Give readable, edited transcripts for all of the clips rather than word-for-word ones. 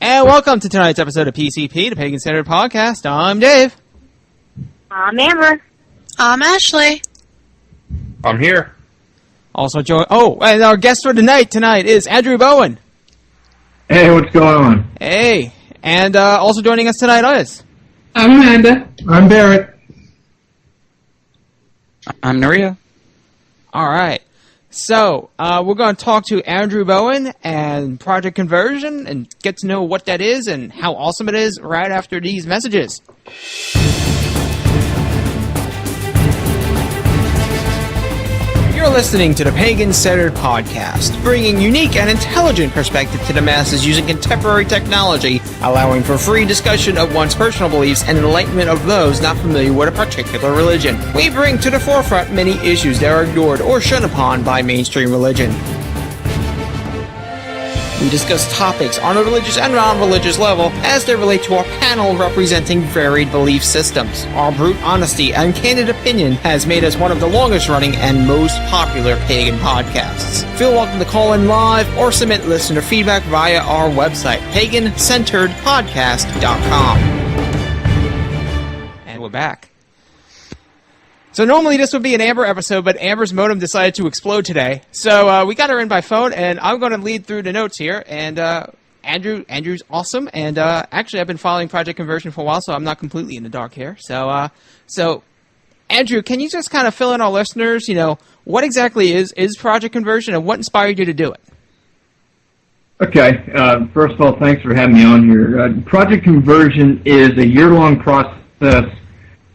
And welcome to tonight's episode of PCP, the Pagan Centered Podcast. I'm Dave. I'm Amber. I'm Ashley. I'm here. Also and our guest for tonight is Andrew Bowen. Hey, what's going on? Hey. And also joining us tonight is... I'm Amanda. I'm Barrett. I'm Naria. All right. So, we're going to talk to Andrew Bowen and Project Conversion and get to know what that is and how awesome it is right after these messages. You're listening to the Pagan Centered Podcast, bringing unique and intelligent perspective to the masses using contemporary technology, allowing for free discussion of one's personal beliefs and enlightenment of those not familiar with a particular religion. We bring to the forefront many issues that are ignored or shunned upon by mainstream religion. We discuss topics on a religious and non-religious level as they relate to our panel representing varied belief systems. Our brute honesty and candid opinion has made us one of the longest running and most popular pagan podcasts. Feel welcome to call in live or submit listener feedback via our website, pagancenteredpodcast.com. And we're back. So normally this would be an Amber episode, but Amber's modem decided to explode today. So we got her in by phone, and I'm going to lead through the notes here. And Andrew's awesome. And actually, I've been following Project Conversion for a while, so I'm not completely in the dark here. So Andrew, can you just kind of fill in our listeners? You know, what exactly is Project Conversion, and what inspired you to do it? Okay. First of all, thanks for having me on here. Project Conversion is a year-long process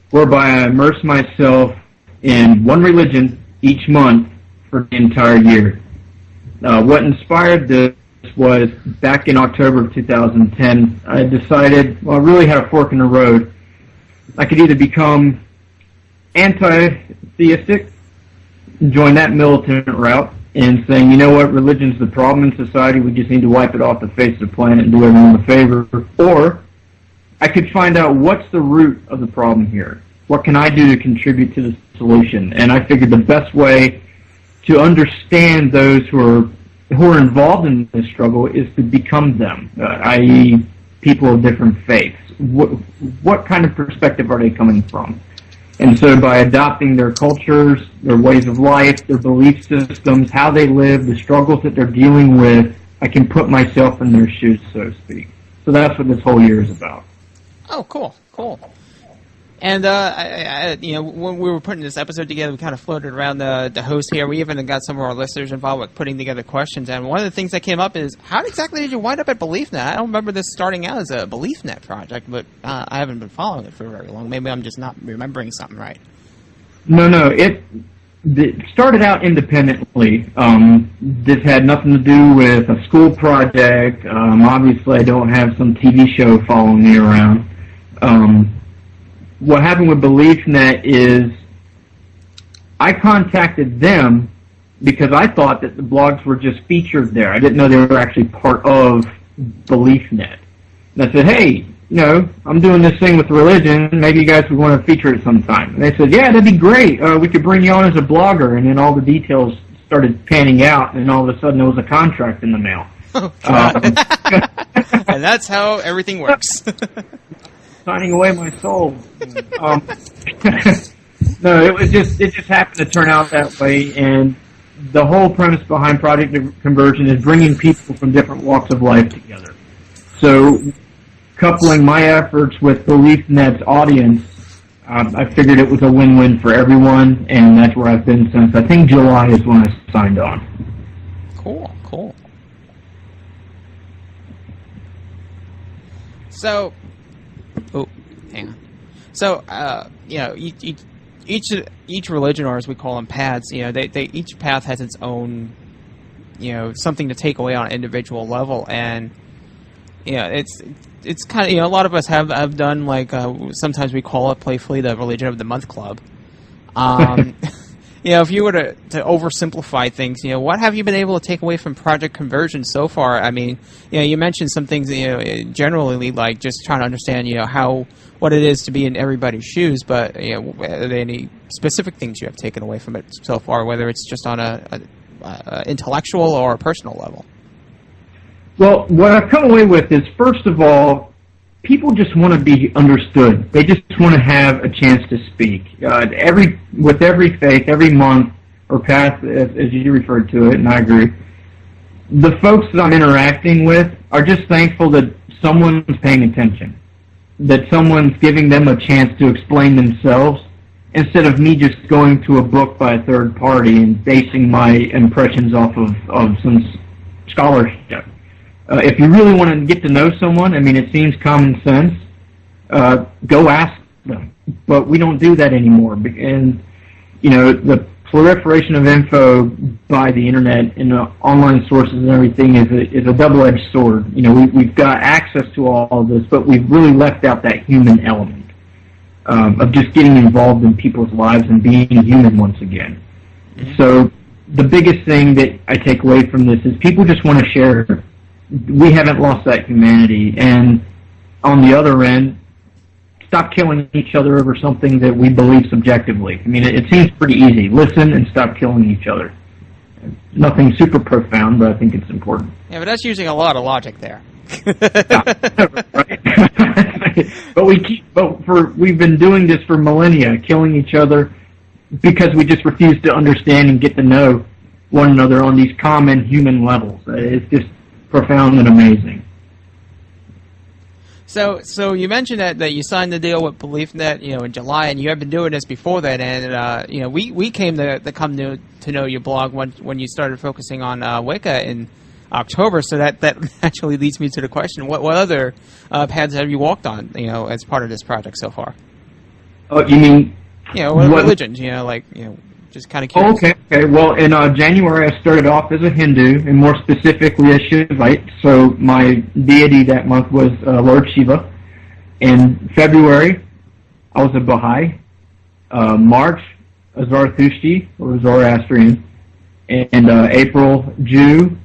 whereby I immerse myself in one religion each month for the entire year. What inspired this was back in October of 2010, I decided, I really had a fork in the road. I could either become anti-theistic, join that militant route, and saying, you know what, religion's the problem in society, we just need to wipe it off the face of the planet and do everyone a favor, or I could find out what's the root of the problem here. What can I do to contribute to the solution? And I figured the best way to understand those who are involved in this struggle is to become them, i.e. people of different faiths. What kind of perspective are they coming from? And so by adopting their cultures, their ways of life, their belief systems, how they live, the struggles that they're dealing with, I can put myself in their shoes, so to speak. So that's what this whole year is about. Oh, cool. And, when we were putting this episode together, we kind of floated around the host here. We even got some of our listeners involved with putting together questions. And one of the things that came up is, how exactly did you wind up at BeliefNet? I don't remember this starting out as a BeliefNet project, but I haven't been following it for very long. Maybe I'm just not remembering something right. No, it started out independently. This had nothing to do with a school project. Obviously, I don't have some TV show following me around. What happened with BeliefNet is I contacted them because I thought that the blogs were just featured there. I didn't know they were actually part of BeliefNet. And I said, hey, I'm doing this thing with religion. Maybe you guys would want to feature it sometime. And they said, yeah, that'd be great. We could bring you on as a blogger. And then all the details started panning out, and all of a sudden there was a contract in the mail. And that's how everything works. Signing away my soul. No, it just happened to turn out that way, and the whole premise behind Project Conversion is bringing people from different walks of life together. So, coupling my efforts with BeliefNet's audience, I figured it was a win-win for everyone, and that's where I've been since, I think July is when I signed on. Cool. So, hang on. So, each religion, or as we call them, paths, they each path has its own, something to take away on an individual level, and it's kind of, a lot of us have done, like, sometimes we call it playfully the Religion of the Month Club. If you were to oversimplify things, what have you been able to take away from Project Conversion so far? I mean, you mentioned some things, generally, like just trying to understand, what it is to be in everybody's shoes, but, are there any specific things you have taken away from it so far, whether it's just on a intellectual or a personal level? Well, what I've come away with is, first of all, people just want to be understood. They just want to have a chance to speak. With every faith, every month, or path, as you referred to it, and I agree, the folks that I'm interacting with are just thankful that someone's paying attention, that someone's giving them a chance to explain themselves, instead of me just going to a book by a third party and basing my impressions off of some scholarship. If you really want to get to know someone, I mean, it seems common sense, go ask them. But we don't do that anymore. And, you know, the proliferation of info by the internet and online sources and everything is a double-edged sword. You know, we've got access to all of this, but we've really left out that human element of just getting involved in people's lives and being human once again. So the biggest thing that I take away from this is people just want to share. We haven't lost that humanity. And on the other end, stop killing each other over something that we believe subjectively. I mean, it seems pretty easy. Listen and stop killing each other. Nothing super profound, but I think it's important. Yeah, but that's using a lot of logic there. Right. But we've been doing this for millennia, killing each other because we just refuse to understand and get to know one another on these common human levels. It's just profound and amazing. So you mentioned that you signed the deal with BeliefNet, you know, in July, and you have been doing this before that. And you know, we came to come to know your blog when you started focusing on Wicca in October. So that actually leads me to the question: what other paths have you walked on, you know, as part of this project so far? Oh, you mean? You know, what religions? You know, like, you know, just kind of curious. Okay. Well, in January, I started off as a Hindu, and more specifically a Shivite. So my deity that month was Lord Shiva. In February, I was a Baha'i. March, a Zarathushti, or Zoroastrian. And April, Jew.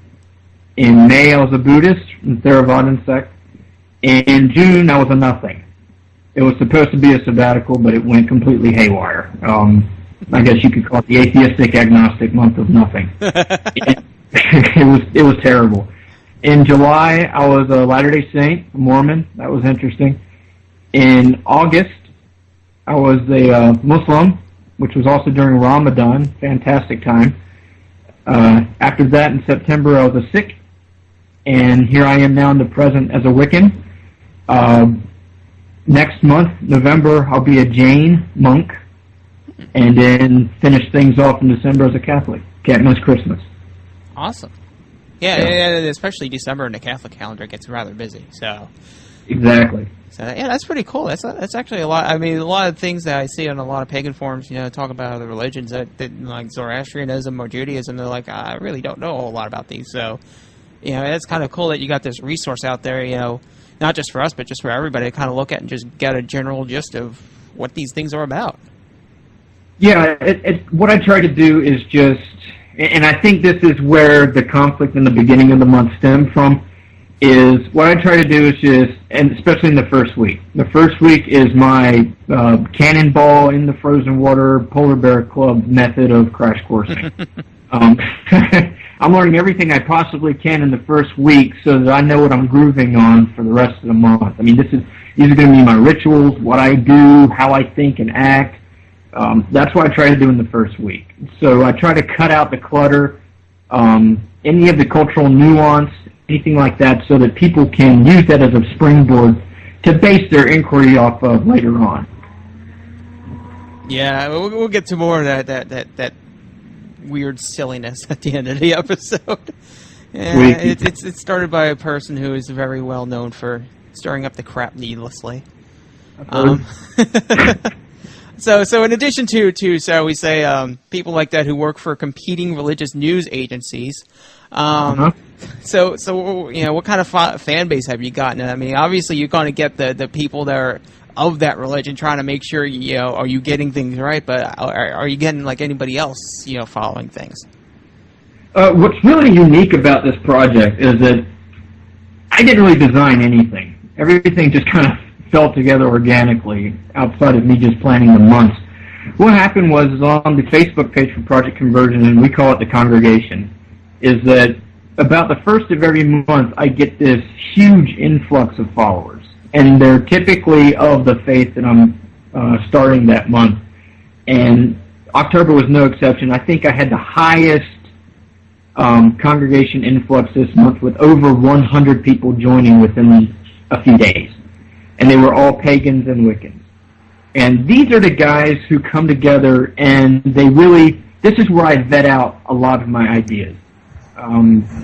In May, I was a Buddhist, in Theravadan sect. In June, I was a nothing. It was supposed to be a sabbatical, but it went completely haywire. I guess you could call it the atheistic agnostic month of nothing. It was terrible. In July, I was a Latter-day Saint, a Mormon. That was interesting. In August, I was a Muslim, which was also during Ramadan. Fantastic time. After that, in September, I was a Sikh, and here I am now in the present as a Wiccan. Next month, November, I'll be a Jain monk, and then finish things off in December as a Catholic. Can't miss Christmas. Awesome. Yeah, especially December in the Catholic calendar gets rather busy. So exactly. So yeah, that's pretty cool. That's actually a lot. I mean, a lot of things that I see on a lot of pagan forums, you know, talk about other religions that like Zoroastrianism or Judaism. They're like, I really don't know a whole lot about these. So, you know, it's kind of cool that you got this resource out there. You know, not just for us, but just for everybody to kind of look at and just get a general gist of what these things are about. Yeah, what I try to do is just, and I think this is where the conflict in the beginning of the month stemmed from, is what I try to do is just, and especially in the first week. The first week is my cannonball in the frozen water polar bear club method of crash coursing. I'm learning everything I possibly can in the first week so that I know what I'm grooving on for the rest of the month. I mean, these are going to be my rituals, what I do, how I think and act. That's what I try to do in the first week. So I try to cut out the clutter, any of the cultural nuance, anything like that, so that people can use that as a springboard to base their inquiry off of later on. Yeah, we'll get to more of that weird silliness at the end of the episode. Yeah, it's started by a person who is very well known for stirring up the crap needlessly. So in addition to so we say people like that who work for competing religious news agencies, so you know, what kind of fan base have you gotten? I mean, obviously you're going to get the people that are of that religion trying to make sure, you know, are you getting things right, but are you getting like anybody else, you know, following things? What's really unique about this project is that I didn't really design anything. Everything just kind of fell together organically outside of me just planning the months. What happened was on the Facebook page for Project Conversion, and we call it the Congregation, is that about the first of every month, I get this huge influx of followers, and they're typically of the faith that I'm starting that month. And October was no exception. I think I had the highest congregation influx this month, with over 100 people joining within a few days, and they were all pagans and Wiccans. And these are the guys who come together, and they really, this is where I vet out a lot of my ideas.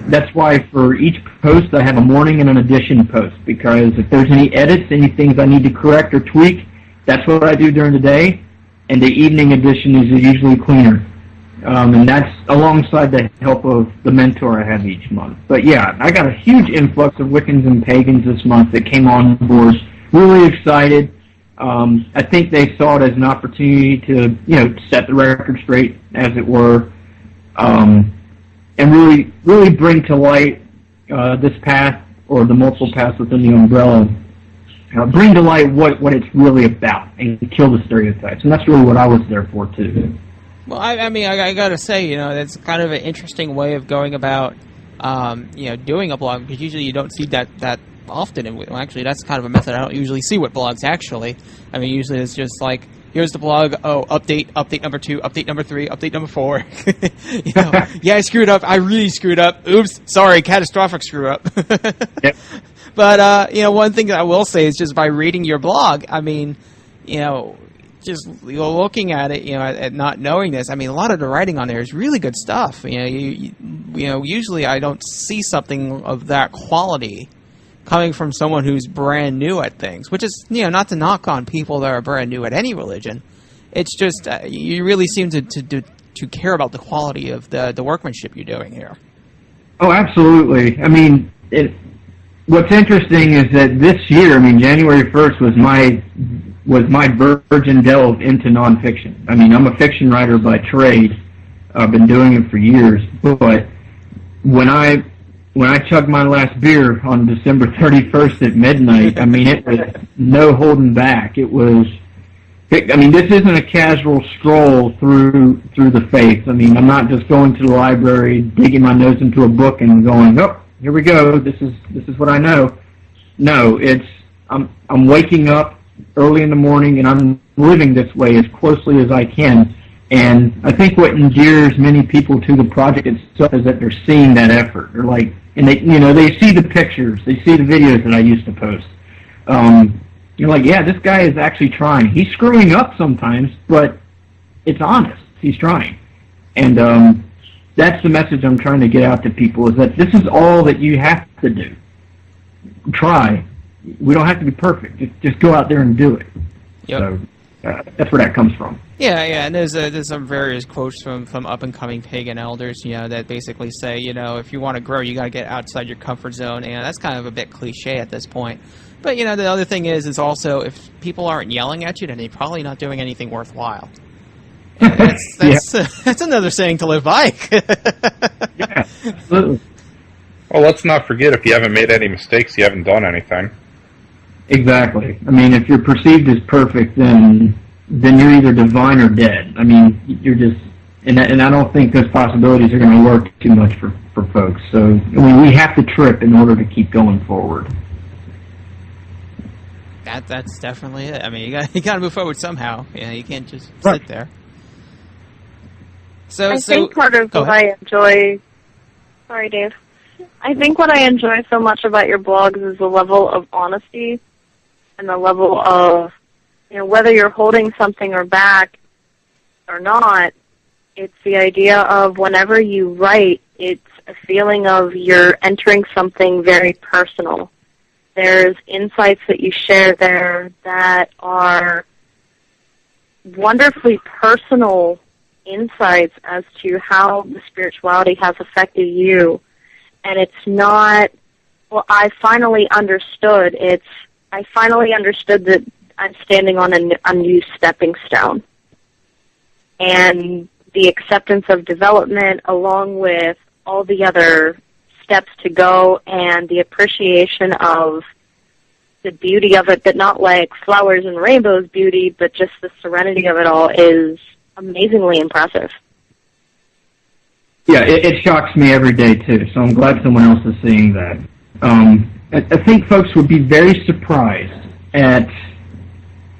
That's why for each post I have a morning and an addition post, because if there's any edits, any things I need to correct or tweak, that's what I do during the day, and the evening edition is usually cleaner. And that's alongside the help of the mentor I have each month. But yeah, I got a huge influx of Wiccans and pagans this month that came on board. Really excited. I think they saw it as an opportunity to, set the record straight, as it were, and really bring to light this path, or the multiple paths within the umbrella. Bring to light what it's really about, and kill the stereotypes. And that's really what I was there for too. Well, I mean, I gotta say, that's kind of an interesting way of going about, doing a blog, because usually you don't see that often. And well, actually, that's kind of a method I don't usually see with blogs, actually. I mean, usually it's just like, here's the blog, update number 2, update number 3, update number 4. Yeah, I screwed up. I really screwed up. Oops, sorry, catastrophic screw up. Yep. But, one thing that I will say is just by reading your blog, I mean, just looking at it, at not knowing this, I mean, a lot of the writing on there is really good stuff. Usually I don't see something of that quality coming from someone who's brand new at things, which is, not to knock on people that are brand new at any religion. It's just you really seem to care about the quality of the workmanship you're doing here. Oh, absolutely. I mean, what's interesting is that this year, January 1st was my virgin delve into nonfiction. I mean, I'm a fiction writer by trade. I've been doing it for years, but when I chugged my last beer on December 31st at midnight, it was no holding back. This isn't a casual stroll through the faith. I'm not just going to the library, digging my nose into a book and going, oh, here we go, this is what I know. No, I'm waking up early in the morning, and I'm living this way as closely as I can. And I think what endears many people to the project itself is that they're seeing that effort. They're like, and they see the pictures, they see the videos that I used to post. You're like, yeah, this guy is actually trying. He's screwing up sometimes, but it's honest. He's trying. And that's the message I'm trying to get out to people, is that this is all that you have to do. Try. We don't have to be perfect. Just go out there and do it. Yep. So that's where that comes from. Yeah, and there's some various quotes from up-and-coming pagan elders, that basically say, if you want to grow, you got to get outside your comfort zone, and that's kind of a bit cliche at this point. But, the other thing is also, if people aren't yelling at you, then they're probably not doing anything worthwhile. That's another saying to live by. Yeah, absolutely. Well, let's not forget, if you haven't made any mistakes, you haven't done anything. Exactly. If you're perceived as perfect, then you're either divine or dead. You're just, and I don't think those possibilities are going to work too much for folks. So we have to trip in order to keep going forward. That's definitely it. You got to move forward somehow. You can't just Right. sit there. I think part of what I enjoy... Sorry, Dave. I think what I enjoy so much about your blogs is the level of honesty and the level of, whether you're holding something or back or not, it's the idea of whenever you write, it's a feeling of you're entering something very personal. There's insights that you share there that are wonderfully personal insights as to how the spirituality has affected you. And it's not, well, I finally understood. I finally understood that I'm standing on a new stepping stone. And the acceptance of development, along with all the other steps to go, and the appreciation of the beauty of it, but not like flowers and rainbows beauty, but just the serenity of it all, is amazingly impressive. Yeah, it shocks me every day too. So I'm glad someone else is seeing that. I think folks would be very surprised at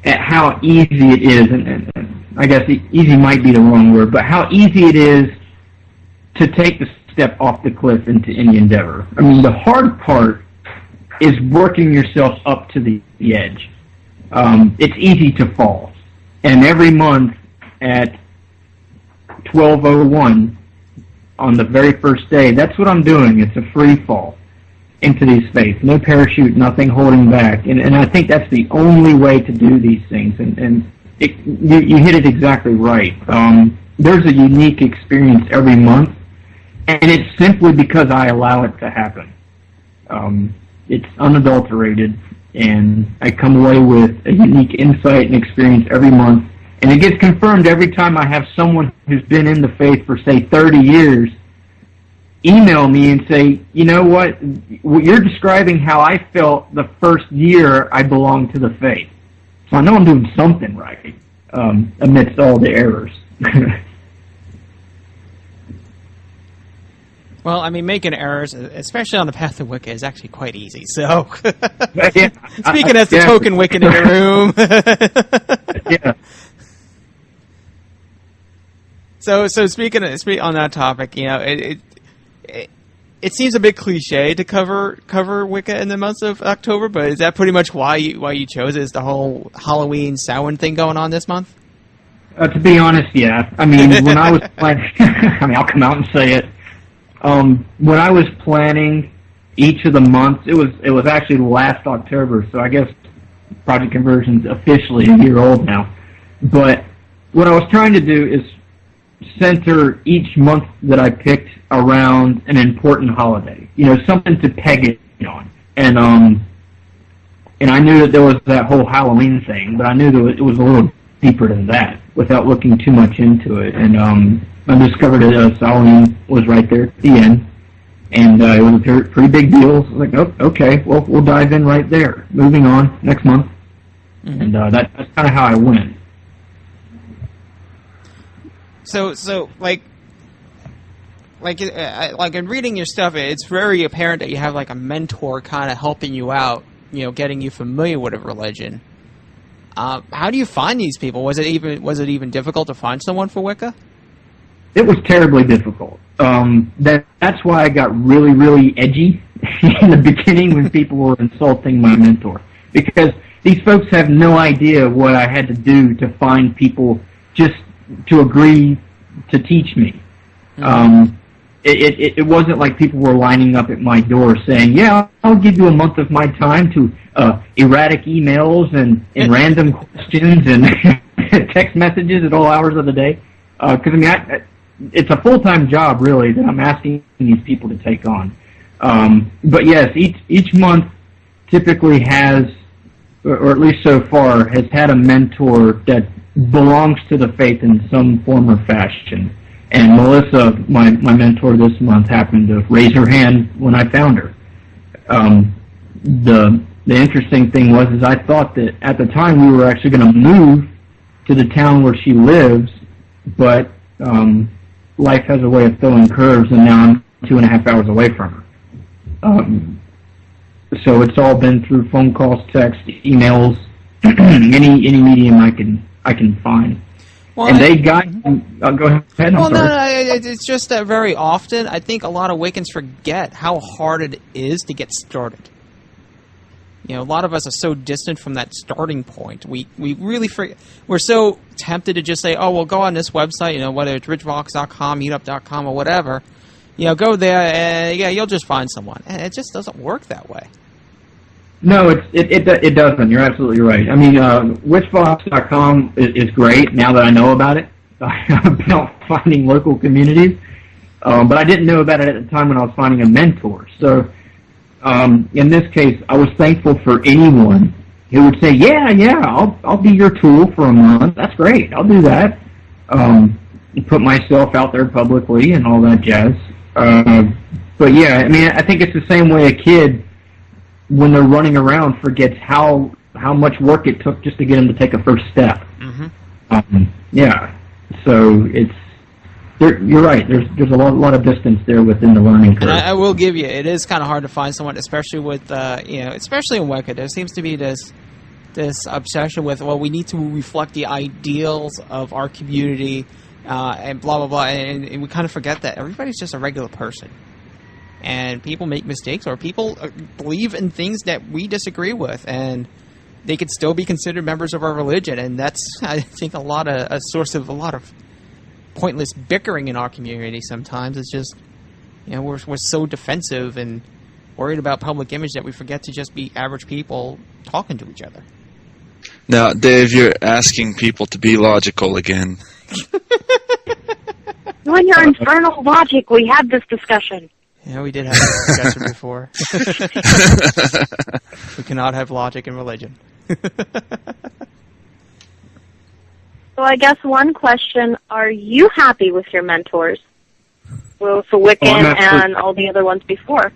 how easy it is, and I guess easy might be the wrong word, but how easy it is to take the step off the cliff into any endeavor. I mean, the hard part is working yourself up to the edge. It's easy to fall. And every month at 12:01 on the very first day, that's what I'm doing. It's a free fall into these faiths. No parachute, nothing holding back. And I think that's the only way to do these things. And you hit it exactly right. There's a unique experience every month, and it's simply because I allow it to happen. It's unadulterated, and I come away with a unique insight and experience every month. And it gets confirmed every time I have someone who's been in the faith for, say, 30 years email me and say, you know what, you're describing how I felt the first year I belonged to the faith. So I know I'm doing something right amidst all the errors. Well, I mean, making errors, especially on the path of Wicca, is actually quite easy. So, Yeah, speaking as the token Wiccan in the room. Yeah. So speaking on that topic, you know, it seems a bit cliche to cover Wicca in the months of October, but is that pretty much why you chose it? Is the whole Halloween Samhain thing going on this month? To be honest, yeah. I mean, when I was planning, I mean, I'll come out and say it. When I was planning each of the months, it was actually last October, so I guess Project Conversion's officially a year old now. But what I was trying to do is center each month that I picked around an important holiday, you know, something to peg it on. And I knew that there was that whole Halloween thing, but I knew that it was a little deeper than that without looking too much into it. And I discovered that Halloween was right there at the end, and it was a pretty big deal. So I was like, oh, okay, well, we'll dive in right there. Moving on, next month. Mm-hmm. And that's kind of how I went. So like in reading your stuff, it's very apparent that you have like a mentor kind of helping you out, you know, getting you familiar with a religion. How do you find these people? Was it even difficult to find someone for Wicca? It was terribly difficult. That's why I got really, really edgy in the beginning when people were insulting my mentor, because these folks have no idea what I had to do to find people just to agree to teach me. Mm-hmm. It wasn't like people were lining up at my door saying, yeah, I'll give you a month of my time to erratic emails and random questions and text messages at all hours of the day. Because, I mean, it's a full-time job, really, that I'm asking these people to take on. But, yes, each month typically has, or at least so far, has had a mentor that belongs to the faith in some form or fashion. And Melissa, my mentor this month, happened to raise her hand when I found her. The interesting thing was I thought that at the time we were actually going to move to the town where she lives, but life has a way of throwing curves, and now I'm 2.5 hours away from her. So it's all been through phone calls, text, emails, any medium I can find. Well, and they guide. Go ahead. Well, no, it's just that very often I think a lot of Wiccans forget how hard it is to get started. You know, a lot of us are so distant from that starting point. We really forget. We're so tempted to just say, oh, well, go on this website, you know, whether it's richvox.com, meetup.com, or whatever. You know, go there, and yeah, you'll just find someone. And it just doesn't work that way. No, it doesn't. You're absolutely right. I mean, witchvox.com is great now that I know about it. About finding local communities, but I didn't know about it at the time when I was finding a mentor. So, in this case, I was thankful for anyone who would say, "Yeah, I'll be your tool for a month. That's great. I'll do that." Put myself out there publicly and all that jazz. But yeah, I mean, I think it's the same way a kid, when they're running around, forgets how much work it took just to get them to take a first step. Mm-hmm. Yeah, so You're right. There's a lot of distance there within the learning curve. And I will give you, it is kind of hard to find someone, especially with especially in Wicca. There seems to be this obsession with, well, we need to reflect the ideals of our community, and blah blah blah, and we kind of forget that everybody's just a regular person, and people make mistakes, or people believe in things that we disagree with, and they could still be considered members of our religion, and that's, I think, a source of a lot of pointless bickering in our community. Sometimes it's just, we're so defensive and worried about public image that we forget to just be average people talking to each other. Now, Dave, you're asking people to be logical again. On your infernal logic, we had this discussion. Yeah, we did have this discussion before. We cannot have logic in religion. So I guess one question, are you happy with your mentors? Well, so Wiccan and all the other ones before.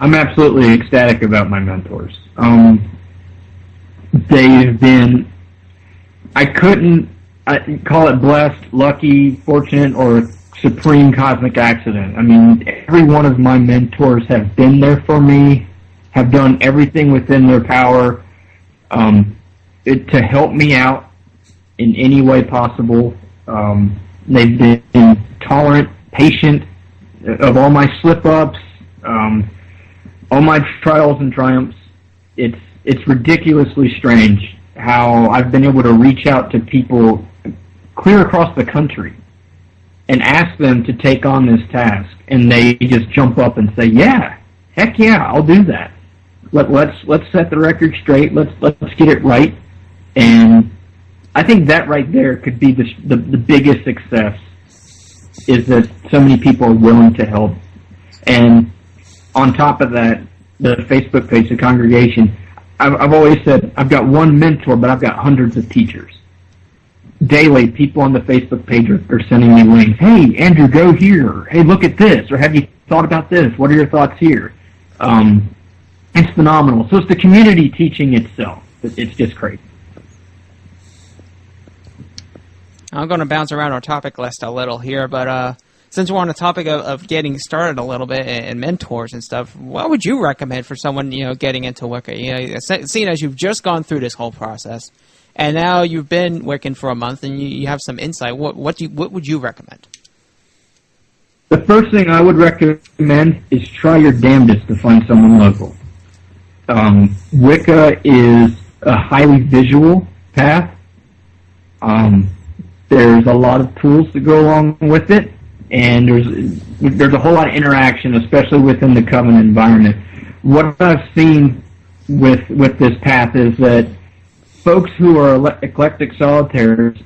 I'm absolutely ecstatic about my mentors. They've been, I call it blessed, lucky, fortunate, or supreme cosmic accident. I mean, every one of my mentors have been there for me, have done everything within their power to help me out in any way possible. They've been tolerant, patient of all my slip-ups, all my trials and triumphs. It's ridiculously strange how I've been able to reach out to people clear across the country and ask them to take on this task, and they just jump up and say, "Yeah, heck yeah, I'll do that. Let's set the record straight. Let's get it right." And I think that right there could be the biggest success, is that so many people are willing to help. And on top of that, the Facebook page, the congregation, I've always said I've got one mentor, but I've got hundreds of teachers. Daily, people on the Facebook page are sending me links. Hey, Andrew, go here. Hey, look at this. Or have you thought about this? What are your thoughts here? It's phenomenal. So it's the community teaching itself. It's just crazy. I'm going to bounce around our topic list a little here, but since we're on the topic of getting started a little bit and mentors and stuff, what would you recommend for someone, getting into Wicca? Seeing as you've just gone through this whole process, and now you've been Wiccan for a month and you have some insight, what would you recommend? The first thing I would recommend is try your damnedest to find someone local. Wicca is a highly visual path. There's a lot of tools to go along with it, and there's a whole lot of interaction, especially within the Covenant environment. What I've seen with this path is that folks who are eclectic solitaires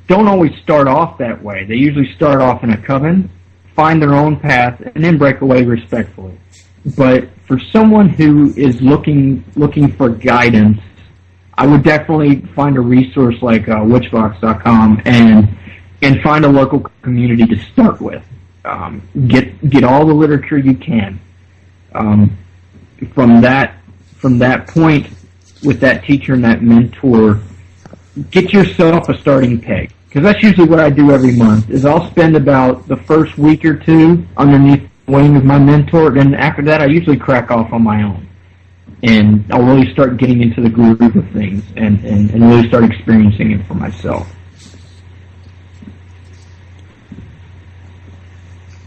don't always start off that way. They usually start off in a coven, find their own path, and then break away respectfully. But for someone who is looking for guidance, I would definitely find a resource like witchbox.com and find a local community to start with. Get all the literature you can. From that point, with that teacher and that mentor, get yourself a starting peg. Because that's usually what I do every month, is I'll spend about the first week or two underneath the wing of my mentor, and after that I usually crack off on my own. And I'll really start getting into the groove of things and really start experiencing it for myself.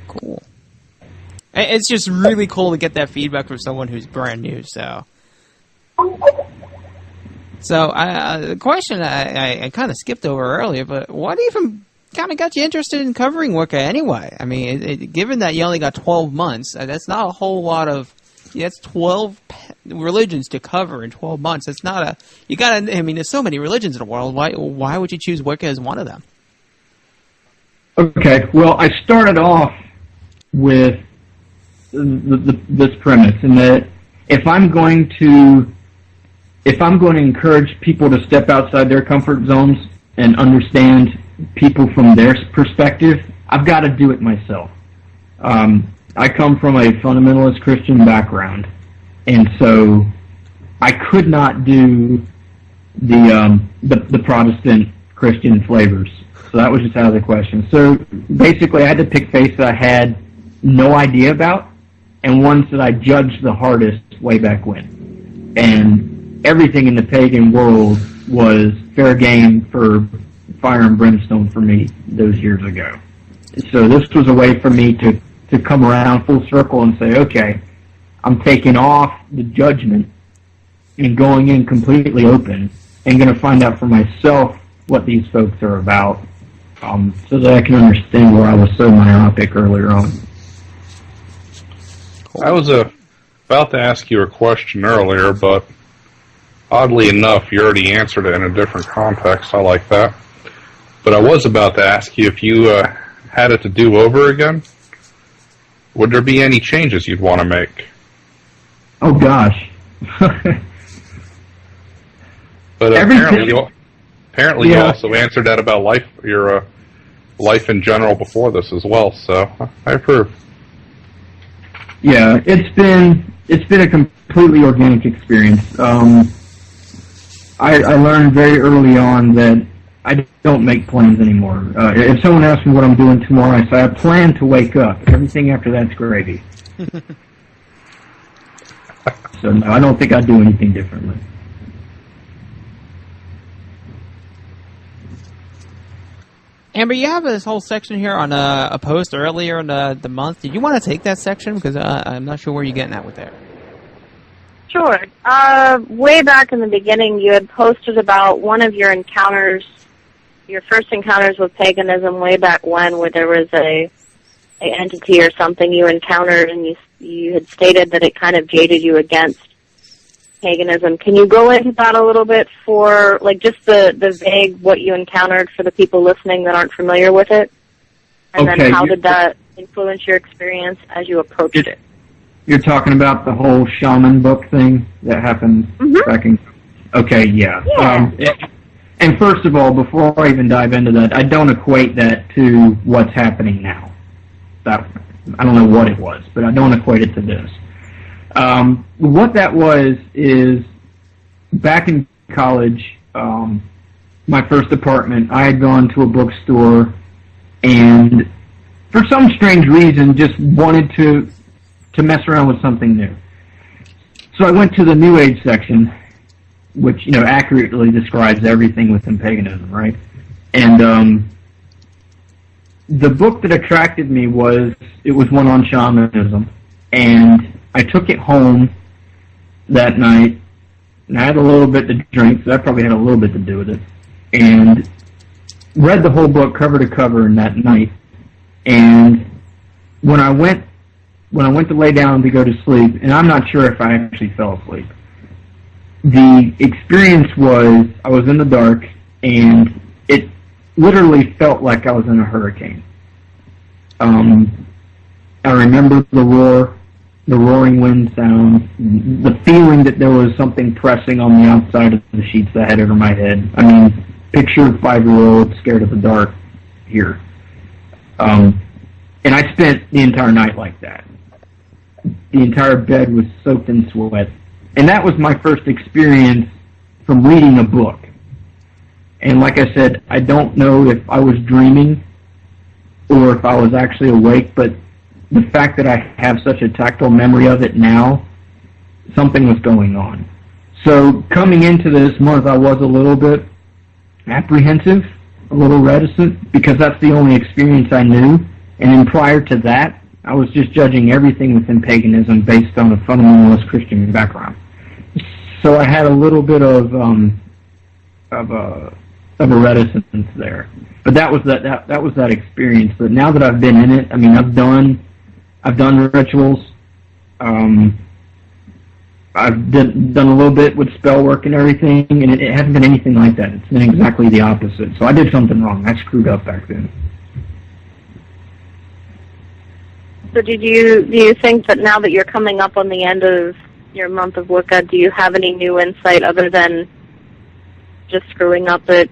Cool. It's just really cool to get that feedback from someone who's brand new, so... So, the question I kind of skipped over earlier, but what even kind of got you interested in covering Wicca anyway? I mean, given that you only got 12 months, that's not a whole lot of... That's 12 religions to cover in 12 months. It's not a... there's so many religions in the world. Why would you choose Wicca as one of them? Okay, well, I started off with this premise, in that if I'm going to encourage people to step outside their comfort zones and understand people from their perspective, I've got to do it myself. I come from a fundamentalist Christian background, and so I could not do the Protestant Christian flavors. So that was just out of the question. So basically, I had to pick faiths that I had no idea about, and ones that I judged the hardest way back when. And everything in the pagan world was fair game for fire and brimstone for me those years ago. So this was a way for me to come around full circle and say, okay, I'm taking off the judgment and going in completely open and going to find out for myself what these folks are about, so that I can understand where I was so myopic earlier on. I was about to ask you a question earlier, but oddly enough, you already answered it in a different context. I like that. But I was about to ask you if you had it to do over again, would there be any changes you'd want to make? Oh, gosh. But apparently you Yeah. also answered that about life, your life in general before this as well. So I approve. Yeah, it's been a completely organic experience. I learned very early on that I don't make plans anymore. If someone asks me what I'm doing tomorrow, I say I plan to wake up. Everything after that's gravy. So no, I don't think I'd do anything differently. Amber, you have this whole section here on a post earlier in the month. Did you want to take that section? Because I'm not sure where you're getting at with there. Sure. Way back in the beginning, you had posted about one of your encounters, your first encounters with paganism way back when, where there was a entity or something you encountered, and you had stated that it kind of jaded you against paganism. Can you go into that a little bit for, like, just the vague what you encountered for the people listening that aren't familiar with it? And Okay, then how did that influence your experience as you approached it? You're talking about the whole shaman book thing that happened back in... Okay, yeah. And first of all, before I even dive into that, I don't equate that to what's happening now. I don't know what it was, but I don't equate it to this. What that was is, back in college, my first apartment, I had gone to a bookstore and, for some strange reason, just wanted to mess around with something new. So I went to the New Age section, which, accurately describes everything within paganism, right? And the book that attracted me was one on shamanism, and I took it home that night, and I had a little bit to drink, so that probably had a little bit to do with it, and read the whole book cover to cover in that night. And when I went to lay down to go to sleep, and I'm not sure if I actually fell asleep, the experience was I was in the dark, and it literally felt like I was in a hurricane. I remember the roaring wind sound, the feeling that there was something pressing on the outside of the sheets that I had over my head. I mean, picture a 5-year-old scared of the dark here. And I spent the entire night like that. The entire bed was soaked in sweat. And that was my first experience from reading a book. And like I said, I don't know if I was dreaming or if I was actually awake, but the fact that I have such a tactile memory of it now, something was going on. So coming into this month, I was a little bit apprehensive, a little reticent, because that's the only experience I knew. And then prior to that, I was just judging everything within paganism based on a fundamentalist Christian background. So I had a little bit of a reticence there. But that was that experience. But now that I've been in it, I mean, I've done rituals. I've done a little bit with spell work and everything, and it hasn't been anything like that. It's been exactly the opposite. So I did something wrong. I screwed up back then. So do you think that now that you're coming up on the end of your month of Wicca, do you have any new insight other than just screwing up that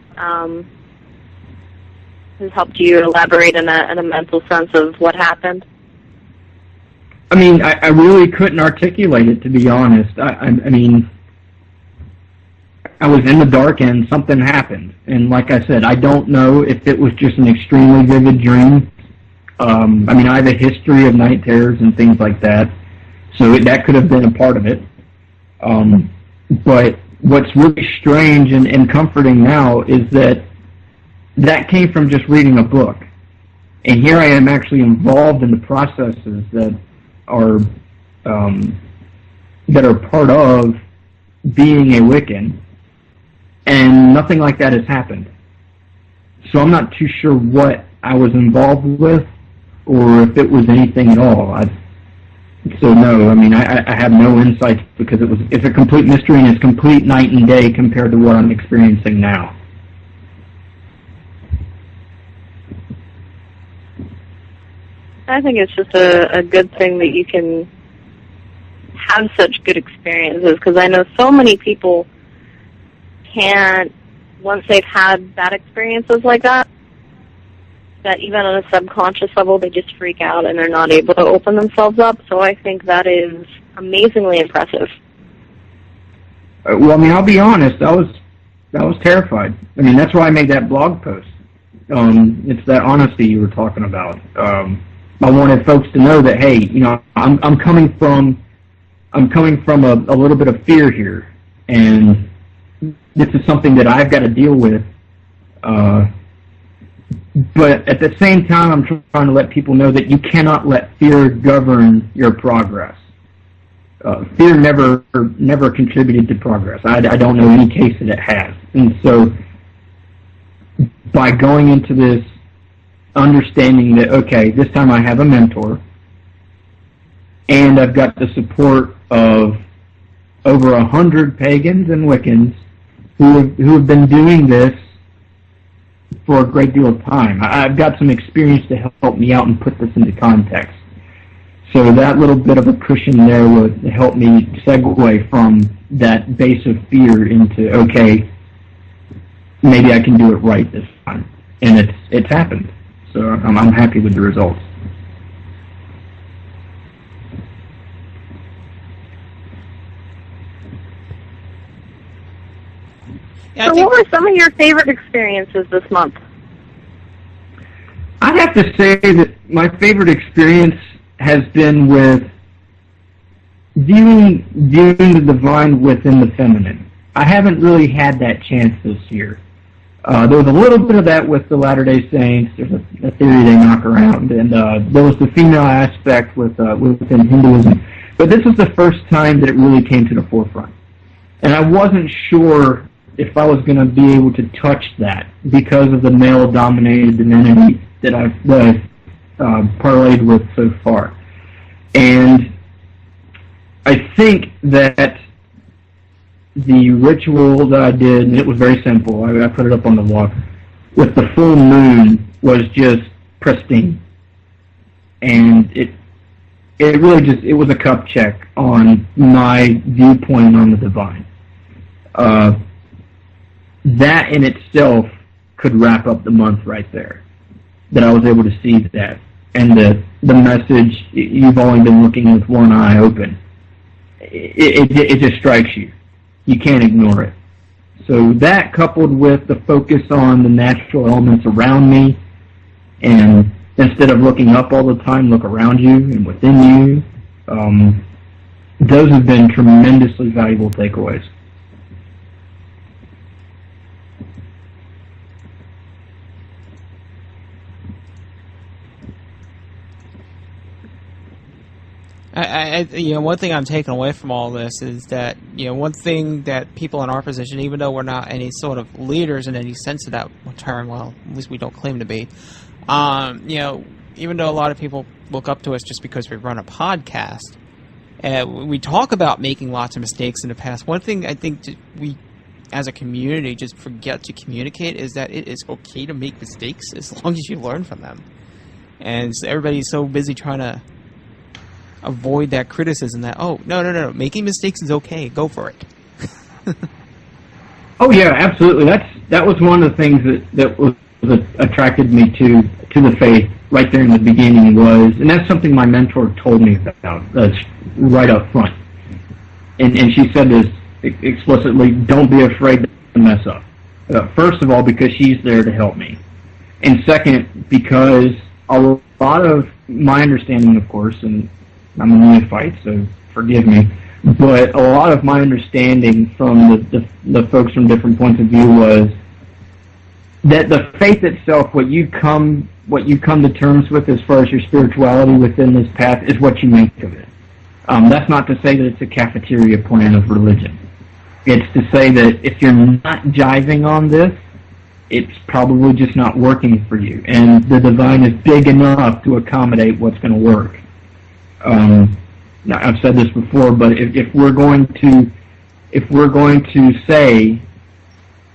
has helped you elaborate in a mental sense of what happened? I mean, I really couldn't articulate it, to be honest. I I was in the dark and something happened. And like I said, I don't know if it was just an extremely vivid dream. I mean, I have a history of night terrors and things like that, so that could have been a part of it. But what's really strange and comforting now is that came from just reading a book. And here I am actually involved in the processes that are part of being a Wiccan, and nothing like that has happened. So I'm not too sure what I was involved with, or if it was anything at all. So no, I mean, I have no insights, because it's a complete mystery, and it's complete night and day compared to what I'm experiencing now. I think it's just a good thing that you can have such good experiences, because I know so many people can't, once they've had bad experiences like that even on a subconscious level, they just freak out and they're not able to open themselves up. So I think that is amazingly impressive. Well, I mean, I'll be honest, I was terrified. I mean, that's why I made that blog post. It's that honesty you were talking about. I wanted folks to know that, hey, you know, I'm coming from a little bit of fear here, and this is something that I've got to deal with. But at the same time, I'm trying to let people know that you cannot let fear govern your progress. Fear never contributed to progress. I don't know any case that it has. And so by going into this understanding that, okay, this time I have a mentor, and I've got the support of over 100 pagans and Wiccans who have been doing this for a great deal of time. I've got some experience to help me out and put this into context. So that little bit of a cushion there would help me segue from that base of fear into, okay, maybe I can do it right this time. And it's happened. So I'm happy with the results. Yeah, So what were some of your favorite experiences this month? I'd have to say that my favorite experience has been with viewing the divine within the feminine. I haven't really had that chance this year. There was a little bit of that with the Latter-day Saints. There's a theory they knock around, and there was the female aspect within Hinduism. But this was the first time that it really came to the forefront. And I wasn't sure if I was going to be able to touch that because of the male-dominated divinity that I've parlayed with so far. And I think that the ritual that I did, and it was very simple, I put it up on the wall, with the full moon was just pristine. And it really just, it was a cup check on my viewpoint on the divine. That in itself could wrap up the month right there. That I was able to see that. And the message, you've only been looking with one eye open. It just strikes you. You can't ignore it. So that, coupled with the focus on the natural elements around me, and instead of looking up all the time, look around you and within you, those have been tremendously valuable takeaways. One thing I'm taking away from all this is that, one thing that people in our position, even though we're not any sort of leaders in any sense of that term, well, at least we don't claim to be, even though a lot of people look up to us just because we run a podcast, we talk about making lots of mistakes in the past. One thing I think we, as a community, just forget to communicate is that it is okay to make mistakes as long as you learn from them. And everybody's so busy trying to avoid that criticism that, oh, no, making mistakes is okay, go for it. Oh yeah, absolutely. That was one of the things that attracted me to the faith right there in the beginning was, and that's something my mentor told me about right up front. And she said this, explicitly, don't be afraid to mess up. First of all, because she's there to help me. And second, because a lot of my understanding, of course, and I'm a neophyte, so forgive me, but a lot of my understanding from the folks from different points of view was that the faith itself, what you come to terms with as far as your spirituality within this path, is what you make of it. That's not to say that it's a cafeteria plan of religion. It's to say that if you're not jiving on this, it's probably just not working for you. And the divine is big enough to accommodate what's going to work. Now, I've said this before, but if we're going to say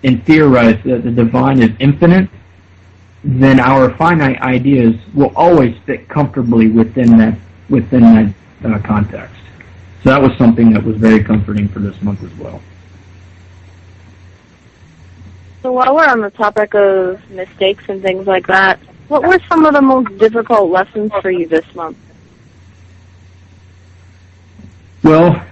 and theorize that the divine is infinite, then our finite ideas will always fit comfortably within that context. So that was something that was very comforting for this month as well. So while we're on the topic of mistakes and things like that, what were some of the most difficult lessons for you this month? Well,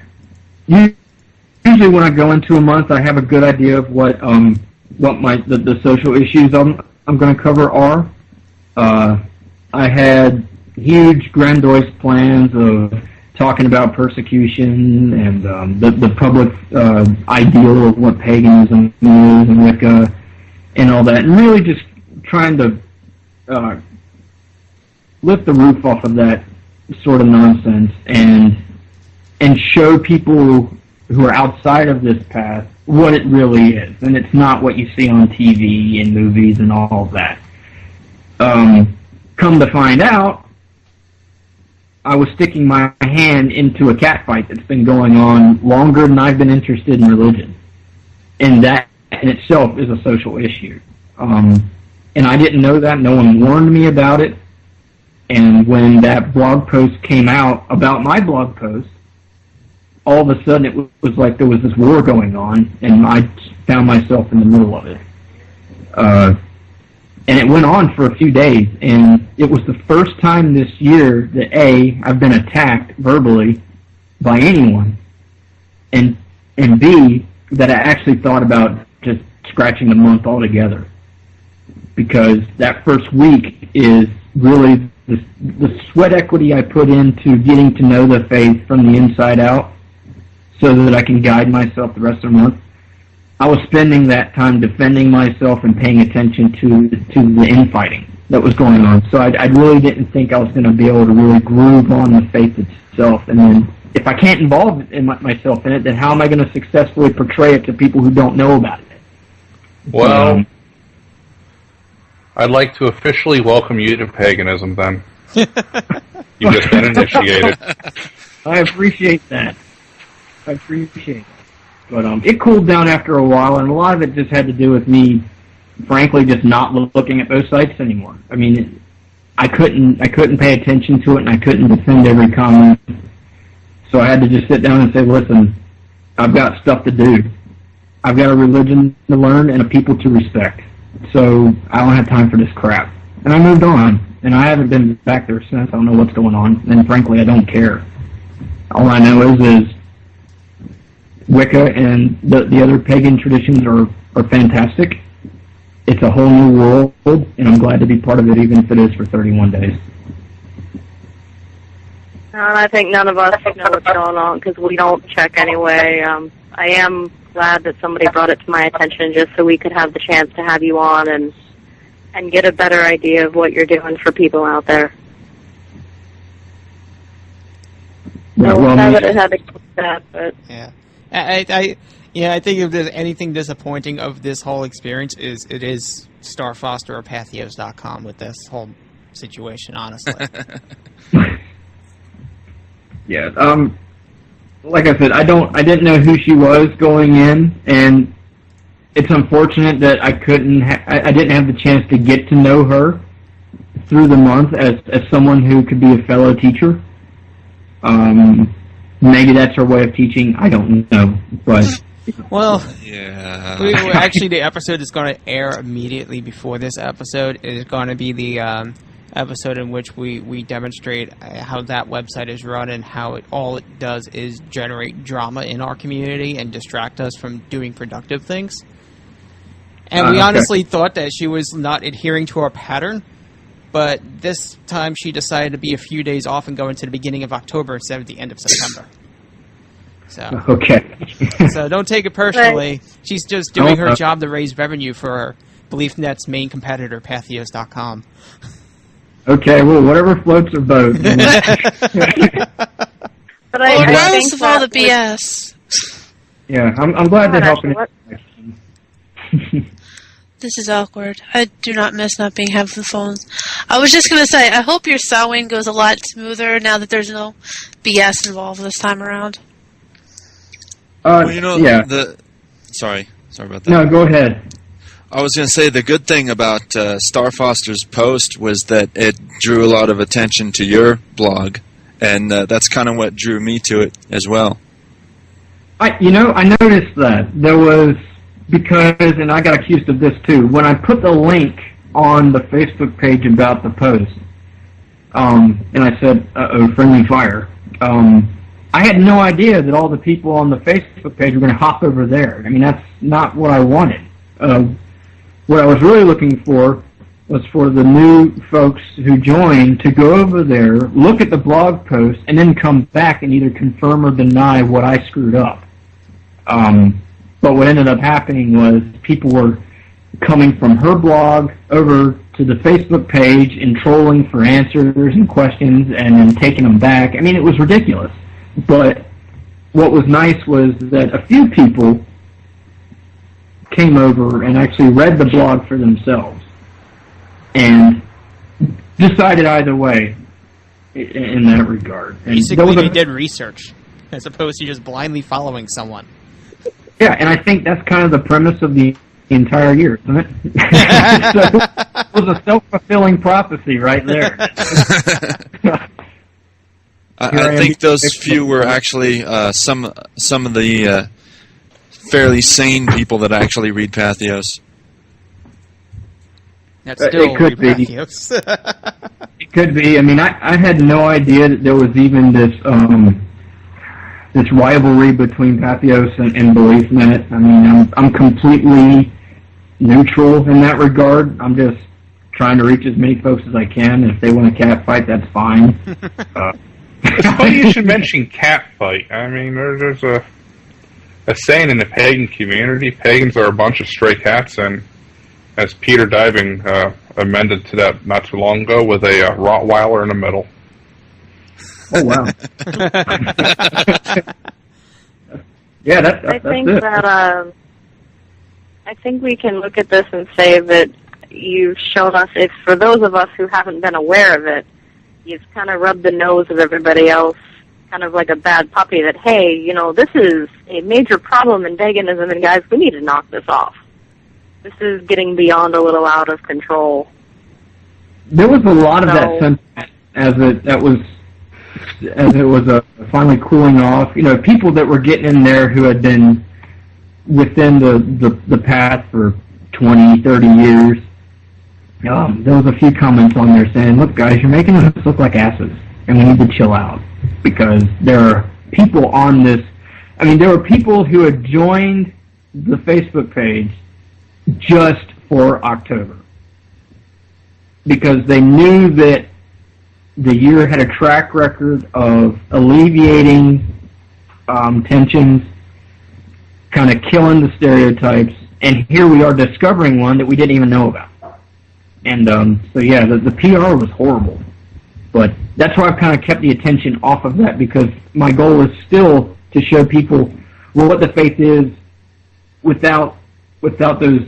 usually when I go into a month, I have a good idea of what the social issues I'm going to cover are. I had huge, grandiose plans of talking about persecution and the public ideal of what paganism is and Wicca and all that, and really just trying to lift the roof off of that sort of nonsense and show people who are outside of this path what it really is, and it's not what you see on TV and movies and all of that. Come to find out, I was sticking my hand into a cat fight that's been going on longer than I've been interested in religion. And that in itself is a social issue. And I didn't know that. No one warned me about it. And when that blog post came out about my blog post, all of a sudden it was like there was this war going on, and I found myself in the middle of it. And it went on for a few days, and it was the first time this year that A, I've been attacked verbally by anyone, and B, that I actually thought about just scratching the month altogether. Because that first week is really the sweat equity I put into getting to know the faith from the inside out so that I can guide myself the rest of the month. I was spending that time defending myself and paying attention to the infighting that was going on. So I really didn't think I was going to be able to really groove on the faith itself. And then if I can't involve myself in it, then how am I going to successfully portray it to people who don't know about it? Well, I'd like to officially welcome you to paganism then. You've just been initiated. I appreciate that. But it cooled down after a while, and a lot of it just had to do with me, frankly, just not looking at those sites anymore. I mean, I couldn't pay attention to it, and I couldn't defend every comment. So I had to just sit down and say, listen, I've got stuff to do. I've got a religion to learn and a people to respect. So I don't have time for this crap. And I moved on, and I haven't been back there since. I don't know what's going on, and frankly, I don't care. All I know is Wicca and the other pagan traditions are fantastic. It's a whole new world, and I'm glad to be part of it, even if it is for 31 days. And I think none of us know what's going on because we don't check anyway. I am glad that somebody brought it to my attention just so we could have the chance to have you on and get a better idea of what you're doing for people out there. Yeah, So well, sad that it had to come to that, but Yeah. I think if there's anything disappointing of this whole experience is Starfoster or Pathos.com with this whole situation, honestly. Yeah. Like I said, I didn't know who she was going in, and it's unfortunate that I didn't have the chance to get to know her through the month as someone who could be a fellow teacher. Maybe that's her way of teaching. I don't know, but Well, Yeah. actually, the episode is going to air immediately before this episode. It is going to be the episode in which we demonstrate how that website is run and how all it does is generate drama in our community and distract us from doing productive things. And we honestly thought that she was not adhering to our pattern, but this time she decided to be a few days off and go into the beginning of October instead of the end of September. So, so don't take it personally. She's just doing her job to raise revenue for BeliefNet's main competitor, Patheos.com. Okay, well, whatever floats her boat. But Well, I regardless think of all the that BS, Yeah, I'm glad they're helping. What? this is awkward. I do not miss not being having the phones. I was just going to say, I hope your sawing goes a lot smoother now that there's no BS involved this time around. Well, you know, yeah. Sorry about that. No, go ahead. I was going to say the good thing about Star Foster's post was that it drew a lot of attention to your blog, and that's kind of what drew me to it as well. I noticed that there was, because, and I got accused of this too, when I put the link on the Facebook page about the post, and I said, friendly fire, I had no idea that all the people on the Facebook page were going to hop over there. I mean, that's not what I wanted. What I was really looking for was for the new folks who joined to go over there, look at the blog post, and then come back and either confirm or deny what I screwed up. But what ended up happening was people were coming from her blog over to the Facebook page and trolling for answers and questions and then taking them back. I mean, it was ridiculous. But what was nice was that a few people came over and actually read the blog for themselves and decided either way in that regard. And Basically, they did research as opposed to just blindly following someone. Yeah, and I think that's kind of the premise of the entire year, isn't it? So, it was a self-fulfilling prophecy right there. I think those few were actually some of the fairly sane people that actually read Patheos. That's still it could be. Patheos. It could be. I mean, I had no idea that there was even this rivalry between Patheos and BeliefNet. I mean, I'm completely neutral in that regard. I'm just trying to reach as many folks as I can. If they want a cat fight, that's fine. It's funny you should mention catfight. I mean, there's a saying in the pagan community, pagans are a bunch of stray cats, and as Peter Diving amended to that not too long ago with a Rottweiler in the middle. Oh, wow. Yeah, that's I think it. that I think we can look at this and say that you've shown us, if for those of us who haven't been aware of it, you've kind of rubbed the nose of everybody else, kind of like a bad puppy, that, hey, you know, this is a major problem in paganism, and guys, we need to knock this off. This is getting beyond a little out of control. There was a lot of that sentiment as it was finally cooling off. You know, people that were getting in there who had been within the path for 20, 30 years. There was a few comments on there saying, look, guys, you're making us look like asses, and we need to chill out, because there are people on this. I mean, there were people who had joined the Facebook page just for October, because they knew that the year had a track record of alleviating tensions, kind of killing the stereotypes, and here we are discovering one that we didn't even know about. And so, yeah, the PR was horrible. But that's why I've kind of kept the attention off of that, because my goal is still to show people what the faith is without those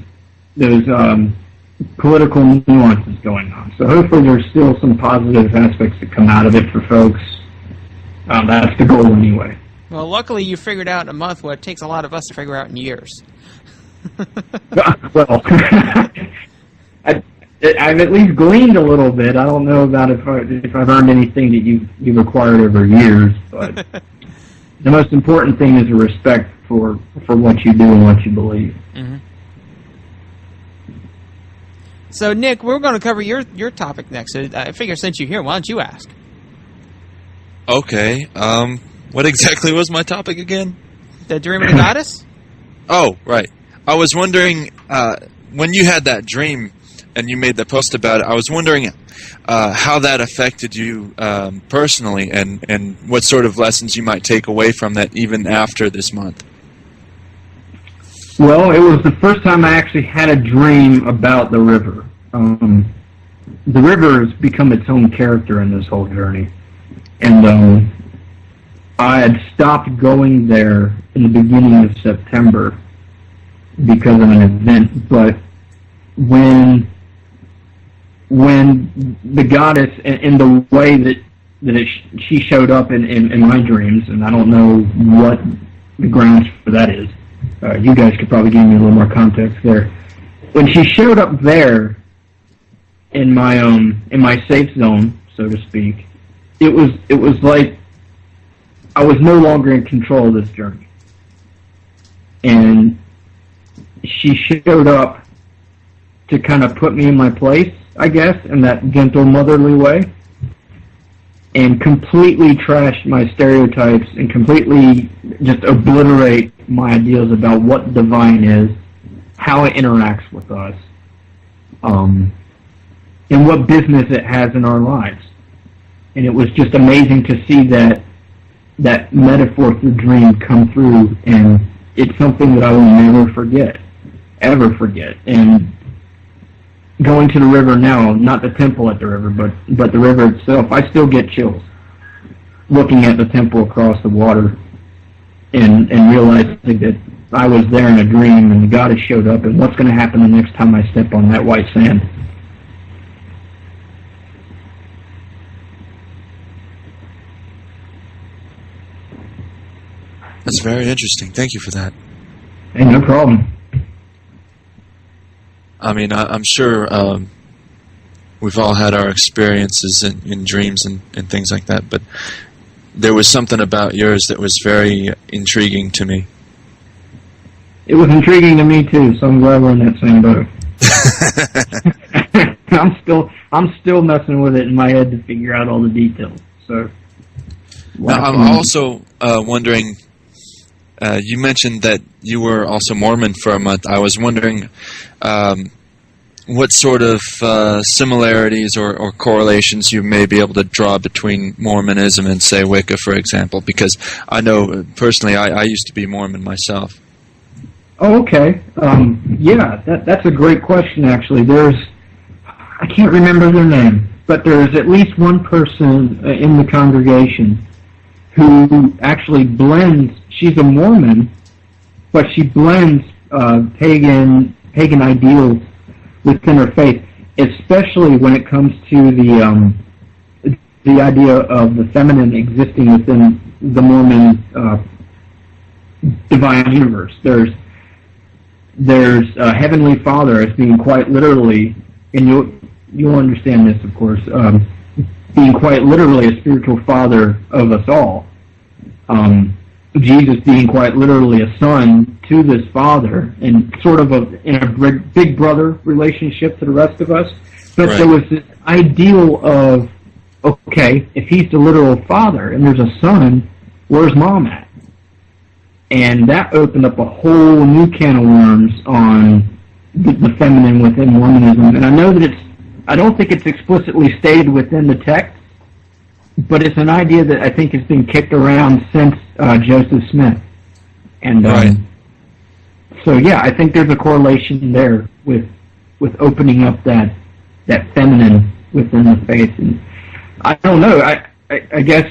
political nuances going on. So hopefully there's still some positive aspects that come out of it for folks. That's the goal anyway. Well, luckily you figured out in a month what it takes a lot of us to figure out in years. Well, I've at least gleaned a little bit. I don't know about if I've earned anything that you've acquired over years, but the most important thing is a respect for what you do and what you believe. Mm-hmm. So, Nick, we're going to cover your topic next. So I figure since you're here, why don't you ask? Okay. What exactly was my topic again? The dream of the goddess? Oh, right. I was wondering, when you had that dream and you made the post about it, I was wondering how that affected you personally and what sort of lessons you might take away from that even after this month. Well, it was the first time I actually had a dream about the river. The river has become its own character in this whole journey. And I had stopped going there in the beginning of September because of an event, but when the goddess, in the way that she showed up in my dreams, and I don't know what the grounds for that is. You guys could probably give me a little more context there. When she showed up there in my safe zone, so to speak, it was like I was no longer in control of this journey. And she showed up to kind of put me in my place, I guess, in that gentle, motherly way, and completely trashed my stereotypes and completely just obliterate my ideas about what divine is, how it interacts with us, and what business it has in our lives. And it was just amazing to see that metaphor through dream come through, and it's something that I will never forget, ever forget. And going to the river now, not the temple at the river, but the river itself, I still get chills looking at the temple across the water and realizing that I was there in a dream and the goddess showed up, and what's going to happen the next time I step on that white sand. That's very interesting. Thank you for that. Hey, no problem. I mean, I'm sure we've all had our experiences in dreams and things like that, but there was something about yours that was very intriguing to me. It was intriguing to me too, so I'm glad we're in that same boat. I'm still messing with it in my head to figure out all the details. So now, I'm also wondering. You mentioned that you were also Mormon for a month. I was wondering what sort of similarities or correlations you may be able to draw between Mormonism and, say, Wicca, for example, because I know, personally, I used to be Mormon myself. Oh, okay. Yeah, that's a great question, actually. I can't remember their name, but there's at least one person in the congregation who actually blends. She's a Mormon, but she blends pagan ideals within her faith, especially when it comes to the idea of the feminine existing within the Mormon divine universe. There's a Heavenly Father as being quite literally, and you'll understand this, of course, being quite literally a spiritual father of us all. Jesus being quite literally a son to this father, and sort of in a big brother relationship to the rest of us. But Right. There was this ideal of, okay, if he's the literal father and there's a son, where's mom at? And that opened up a whole new can of worms on the feminine within Mormonism. And I know that I don't think it's explicitly stated within the text, but it's an idea that I think has been kicked around since Joseph Smith. And Right. So yeah, I think there's a correlation there with opening up that feminine within the faith. And I don't know. I guess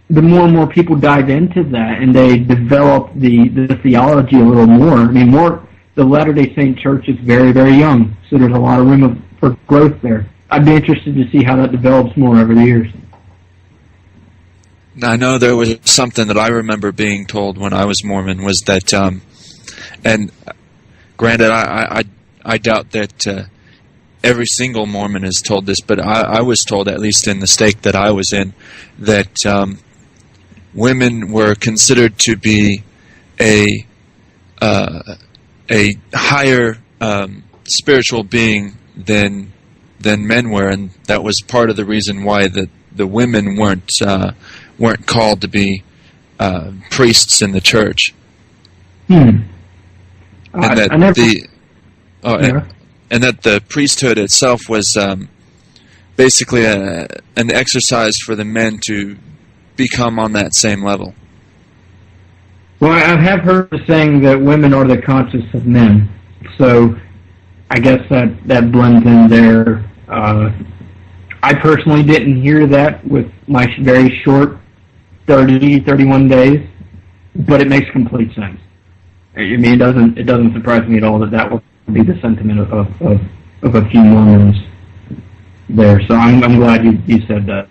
the more and more people dive into that and they develop the theology a little more. I mean, the Latter-day Saint Church is very, very young, so there's a lot of room for growth there. I'd be interested to see how that develops more over the years. I know there was something that I remember being told when I was Mormon was that, and granted, I doubt that every single Mormon is told this, but I was told, at least in the stake that I was in, that women were considered to be a higher spiritual being than men were, and that was part of the reason why the women weren't called to be priests in the church. And that I never, and that the priesthood itself was basically an exercise for the men to become on that same level. Well, I have heard the saying that women are the conscience of men, so I guess that blends in there. I personally didn't hear that with my very short 31 days, but it makes complete sense. I mean, it doesn't surprise me at all that will be the sentiment of a few Mormons there. So I'm glad you said that.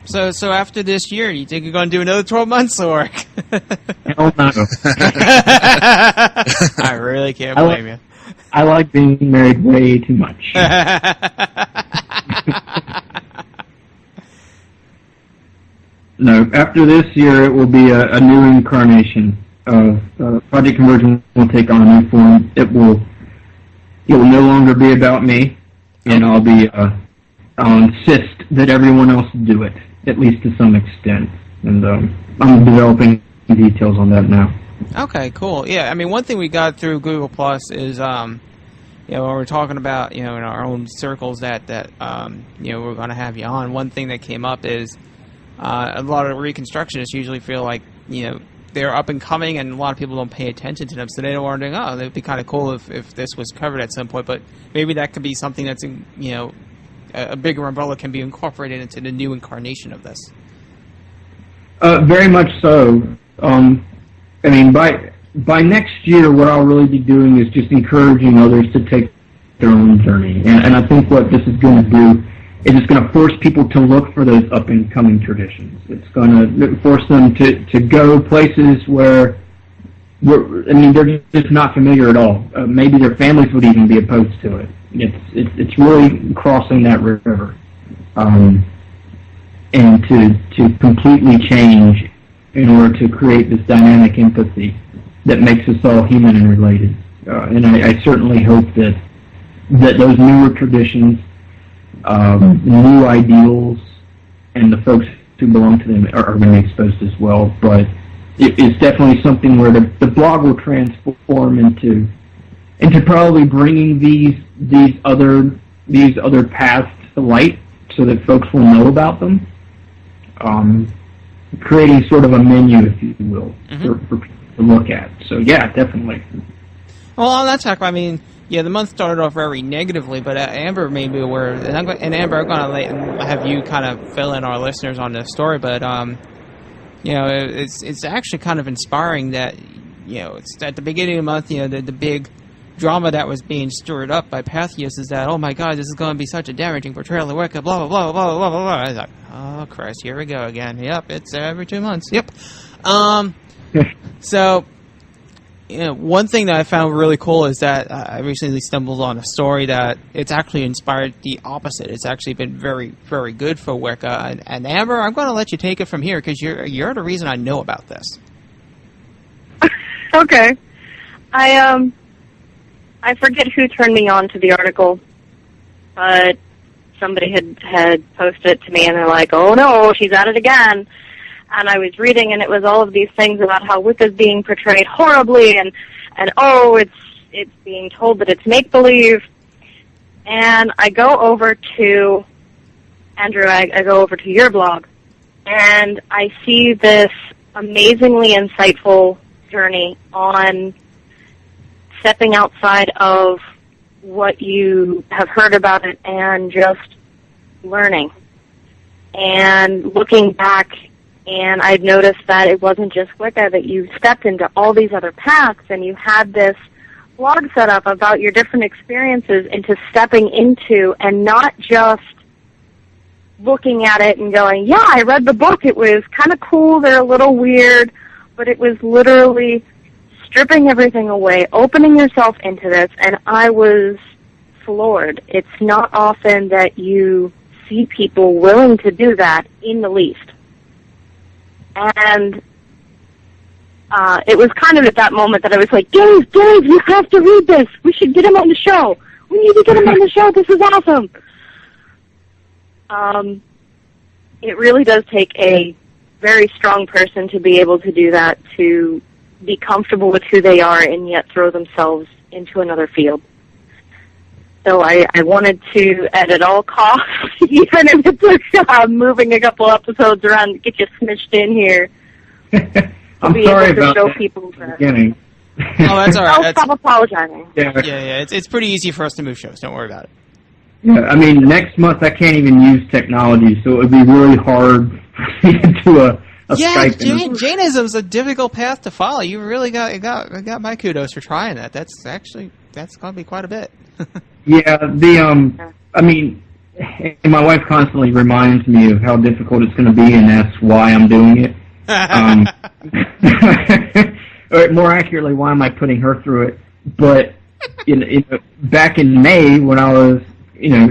So after this year, you think you're going to do another 12 months, or? Hell no. I really can't blame you. I like being married way too much. No, after this year, it will be a new incarnation of Project Conversion. Will take on a new form. It will no longer be about me, and I'll insist that everyone else do it, at least to some extent. And I'm developing details on that now. Okay, cool. Yeah, I mean, one thing we got through Google Plus is, when we're talking about, in our own circles that we're going to have you on, one thing that came up is a lot of reconstructionists usually feel like, they're up and coming and a lot of people don't pay attention to them, so they don't want to think, it would be kind of cool if this was covered at some point, but maybe that could be something that's, a bigger umbrella can be incorporated into the new incarnation of this. Very much so. I mean, by next year, what I'll really be doing is just encouraging others to take their own journey. And I think what this is going to do is it's going to force people to look for those up-and-coming traditions. It's going to force them to go places where, they're just not familiar at all. Maybe their families would even be opposed to it. It's really crossing that river, and to completely change in order to create this dynamic empathy that makes us all human and related. And I certainly hope that those newer traditions, new ideals, and the folks who belong to them are going to be exposed as well. But it's definitely something where the blog will transform into probably bringing these other paths to light so that folks will know about them. Creating sort of a menu, if you will, for people to look at. So yeah, definitely. Well, on that talk, I mean, the month started off very negatively, but Amber made me aware, and Amber, I'm going to have you kind of fill in our listeners on this story, but it's actually kind of inspiring that it's at the beginning of the month, the big drama that was being stirred up by Patheos is that, oh my God, this is going to be such a damaging portrayal of Wicca, blah, blah, blah, blah, blah, blah, blah. I was like, oh, Christ, here we go again. Yep, it's every 2 months. Yep. So, one thing that I found really cool is that I recently stumbled on a story that it's actually inspired the opposite. It's actually been very, very good for Wicca. And Amber, I'm going to let you take it from here because you're the reason I know about this. Okay. I forget who turned me on to the article, but somebody had posted it to me, and they're like, oh no, she's at it again. And I was reading, and it was all of these things about how Wicca's being portrayed horribly, and it's being told that it's make-believe. And I go over to, Andrew, I go over to your blog, and I see this amazingly insightful journey on stepping outside of what you have heard about it and just learning. And looking back, and I'd noticed that it wasn't just Wicca, that you stepped into all these other paths, and you had this blog set up about your different experiences into stepping into, and not just looking at it and going, yeah, I read the book, it was kind of cool, they're a little weird, but it was literally stripping everything away, opening yourself into this, and I was floored. It's not often that you see people willing to do that in the least. And it was kind of at that moment that I was like, Dave, you have to read this. We should get him on the show. We need to get him on the show. This is awesome. It really does take a very strong person to be able to do that, to be comfortable with who they are and yet throw themselves into another field. So I wanted to, at all costs, even if it took moving a couple episodes around to get you smished in here, I'm be sorry able to about show that people at the that. beginning. Oh, that's all right. I'll That's, stop apologizing. yeah. It's pretty easy for us to move shows. Don't worry about it. Yeah, I mean, next month I can't even use technology, so it would be really hard for me to do a Yeah, Skype. Jainism's a difficult path to follow. You really got my kudos for trying that. That's going to be quite a bit. Yeah, I mean, and my wife constantly reminds me of how difficult it's going to be, and that's why I'm doing it. Or more accurately, why am I putting her through it? But back in May, when I was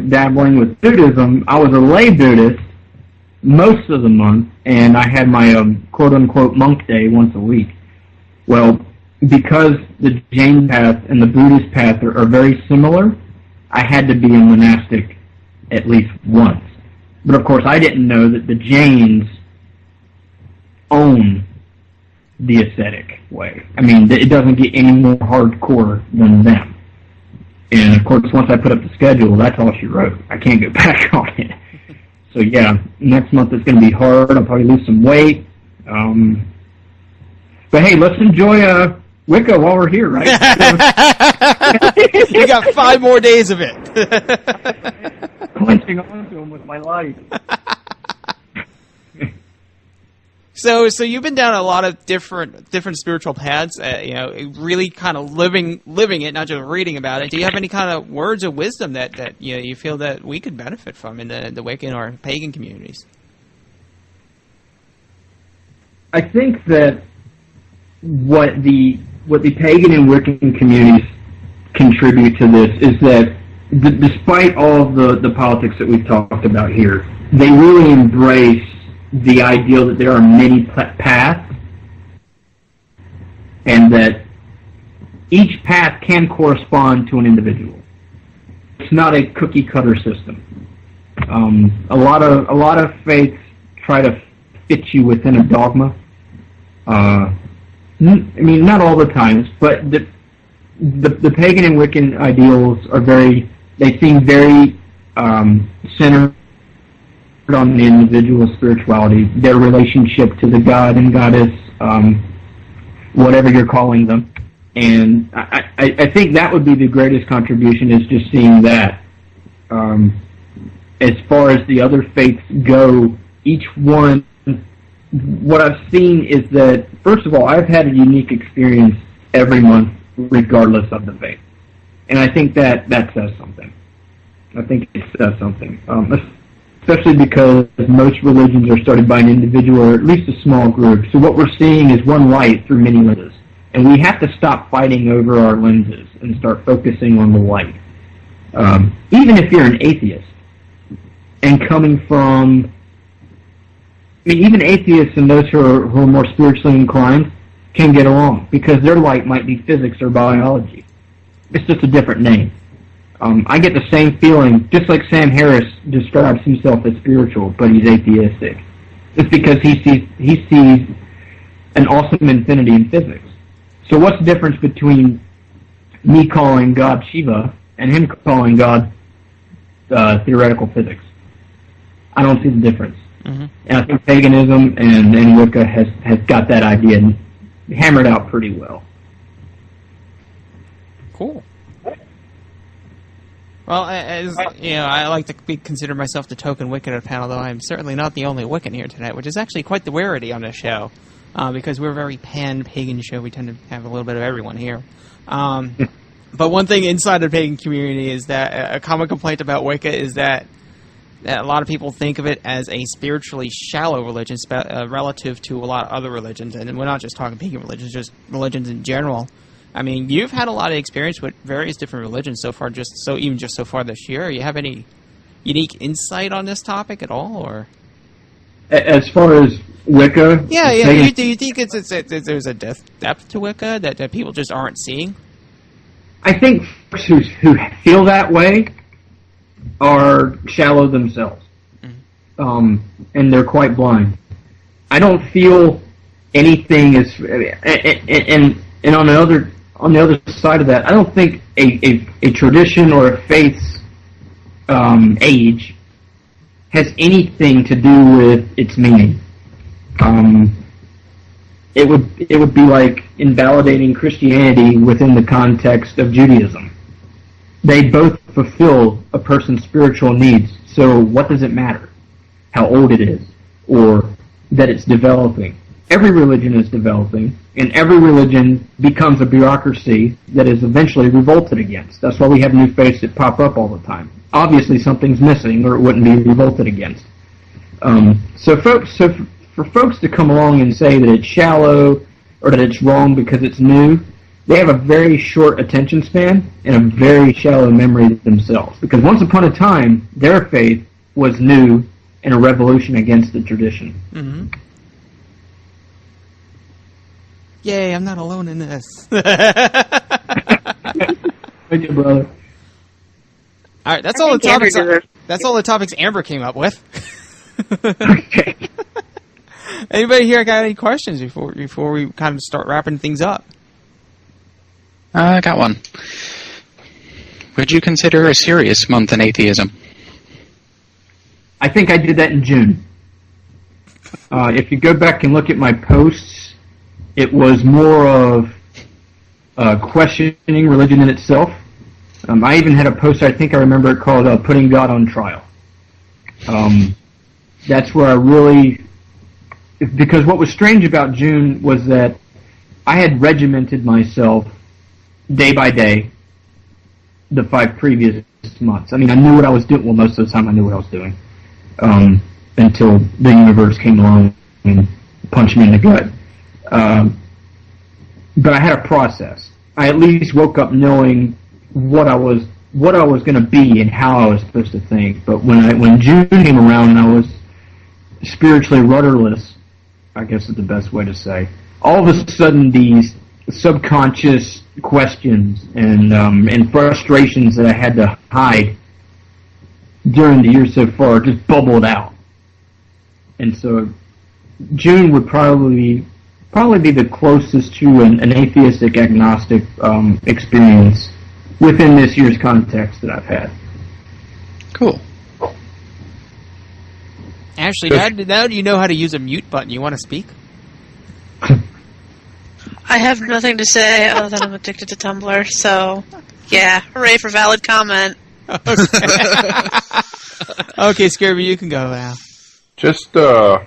dabbling with Buddhism, I was a lay Buddhist most of the month, and I had my quote-unquote monk day once a week. Well, because the Jain path and the Buddhist path are very similar, I had to be a monastic at least once. But of course, I didn't know that the Jains own the ascetic way. I mean, it doesn't get any more hardcore than them. And of course, once I put up the schedule, that's all she wrote. I can't go back on it. So yeah, next month it's going to be hard. I'll probably lose some weight. But hey, let's enjoy Wicca while we're here, right? You got 5 more days of it. Clenching onto him with my life. So you've been down a lot of different spiritual paths. Really kind of living it, not just reading about it. Do you have any kind of words of wisdom that you feel that we could benefit from in the Wiccan or pagan communities? I think that what the pagan and Wiccan communities contribute to this is that despite all of the politics that we've talked about here, they really embrace the ideal that there are many paths and that each path can correspond to an individual. It's not a cookie cutter system. A lot of faiths try to fit you within a dogma. I mean, not all the times, but the pagan and Wiccan ideals are they seem very centered on the individual spirituality, their relationship to the god and goddess, whatever you're calling them. And I think that would be the greatest contribution, is just seeing that. As far as the other faiths go, each one, what I've seen is that, first of all, I've had a unique experience every month, regardless of the faith. And I think that says something. I think it says something. Especially because most religions are started by an individual or at least a small group. So what we're seeing is one light through many lenses. And we have to stop fighting over our lenses and start focusing on the light. Even if you're an atheist and coming from... I mean, even atheists and those who are more spiritually inclined can get along because their light might be physics or biology. It's just a different name. I get the same feeling, just like Sam Harris describes himself as spiritual, but he's atheistic. It's because he sees an awesome infinity in physics. So what's the difference between me calling God Shiva and him calling God theoretical physics? I don't see the difference. Mm-hmm. And I think paganism and Wicca has got that idea hammered out pretty well. Cool. Well, as I like to consider myself the token Wiccan of the panel, though I'm certainly not the only Wiccan here tonight, which is actually quite the rarity on this show, because we're a very pan-pagan show. We tend to have a little bit of everyone here. But one thing inside the pagan community is that a common complaint about Wicca is that a lot of people think of it as a spiritually shallow religion relative to a lot of other religions, and we're not just talking pagan religions, just religions in general. I mean, you've had a lot of experience with various different religions so far, even just so far this year. You have any unique insight on this topic at all, or? As far as Wicca. Yeah, yeah. pagan- Do you think there's a depth to Wicca that people just aren't seeing? I think folks who feel that way are shallow themselves, and they're quite blind. I don't feel anything is, and on the other side of that, I don't think a tradition or a faith's age has anything to do with its meaning. It would be like invalidating Christianity within the context of Judaism. They both fulfill a person's spiritual needs, so what does it matter how old it is or that it's developing? Every religion is developing, and every religion becomes a bureaucracy that is eventually revolted against. That's why we have new faiths that pop up all the time. Obviously something's missing or it wouldn't be revolted against. So for folks to come along and say that it's shallow or that it's wrong because it's new, they have a very short attention span and a very shallow memory themselves. Because once upon a time, their faith was new and a revolution against the tradition. Mm-hmm. Yay, I'm not alone in this. Thank you, brother. All right, that's I all the think Amber topics. deserves- That's all the topics Amber came up with. Okay. Anybody here got any questions before we kind of start wrapping things up? I got one. Would you consider a serious month in atheism? I think I did that in June. If you go back and look at my posts, it was more of questioning religion in itself. I even had a post, I think I remember it called Putting God on Trial. That's where I really... Because what was strange about June was that I had regimented myself day by day the 5 previous months. I mean, I knew what I was doing. Well, most of the time I knew what I was doing. Until the universe came along and punched me in the gut. But I had a process. I at least woke up knowing what I was going to be and how I was supposed to think. But when June came around and I was spiritually rudderless, I guess is the best way to say, all of a sudden these subconscious questions and frustrations that I had to hide during the year so far just bubbled out. And so June would probably be the closest to an atheistic agnostic experience within this year's context that I've had. Cool. Ashley, now you know how to use a mute button. You want to speak? I have nothing to say other than I'm addicted to Tumblr, so yeah, hooray for valid comment. Okay, Scurvy, you can go now. Just as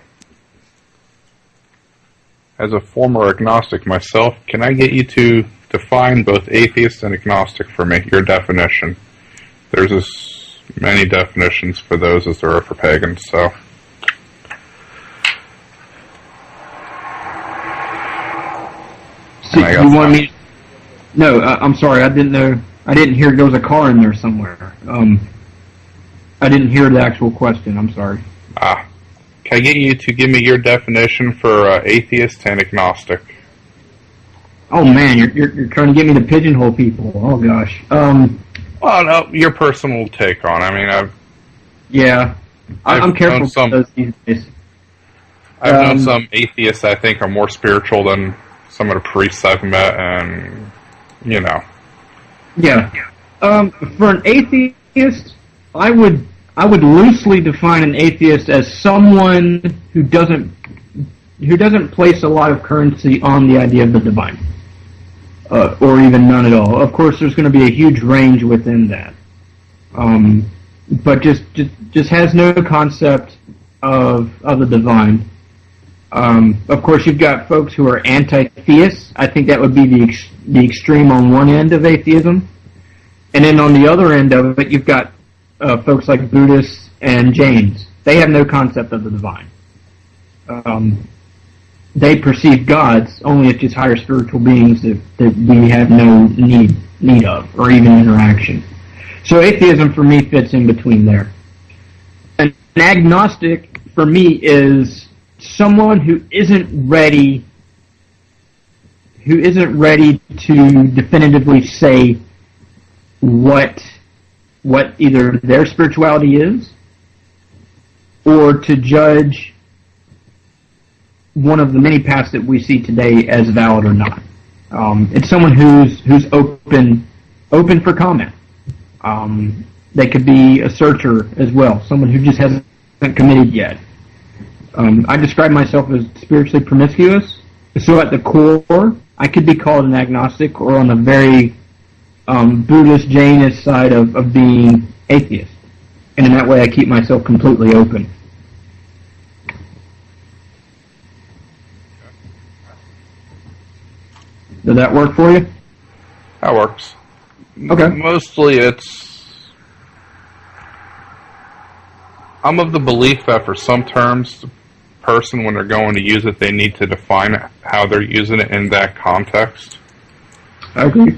a former agnostic myself, can I get you to define both atheist and agnostic for me, your definition? There's as many definitions for those as there are for pagans, so... So you want me? No, I'm sorry. I didn't know. I didn't hear there was a car in there somewhere. I didn't hear the actual question. I'm sorry. Can I get you to give me your definition for atheist and agnostic? Oh man, you're trying to get me to pigeonhole people. Oh gosh. Well, no, your personal take on it. I mean, I'm careful known some- with those these days. I've known some atheists I think are more spiritual than some of the priests I've met, and, you know. Yeah. For an atheist, I would loosely define an atheist as someone who doesn't place a lot of currency on the idea of the divine, or even none at all. Of course, there's going to be a huge range within that, but just has no concept of the divine. Of course, you've got folks who are anti-theists. I think that would be the extreme on one end of atheism. And then on the other end of it, you've got folks like Buddhists and Jains. They have no concept of the divine. They perceive gods only as just higher spiritual beings that we have no need of, or even interaction. So atheism for me fits in between there. An agnostic for me is someone who isn't ready to definitively say what either their spirituality is, or to judge one of the many paths that we see today as valid or not. It's someone who's open for comment. They could be a searcher as well, someone who just hasn't committed yet. I describe myself as spiritually promiscuous, so at the core, I could be called an agnostic, or on the very Buddhist, Jainist side of being atheist. And in that way, I keep myself completely open. Does that work for you? That works. Okay. Mostly I'm of the belief that for some terms, the person, when they're going to use it, they need to define it, how they're using it in that context. I agree.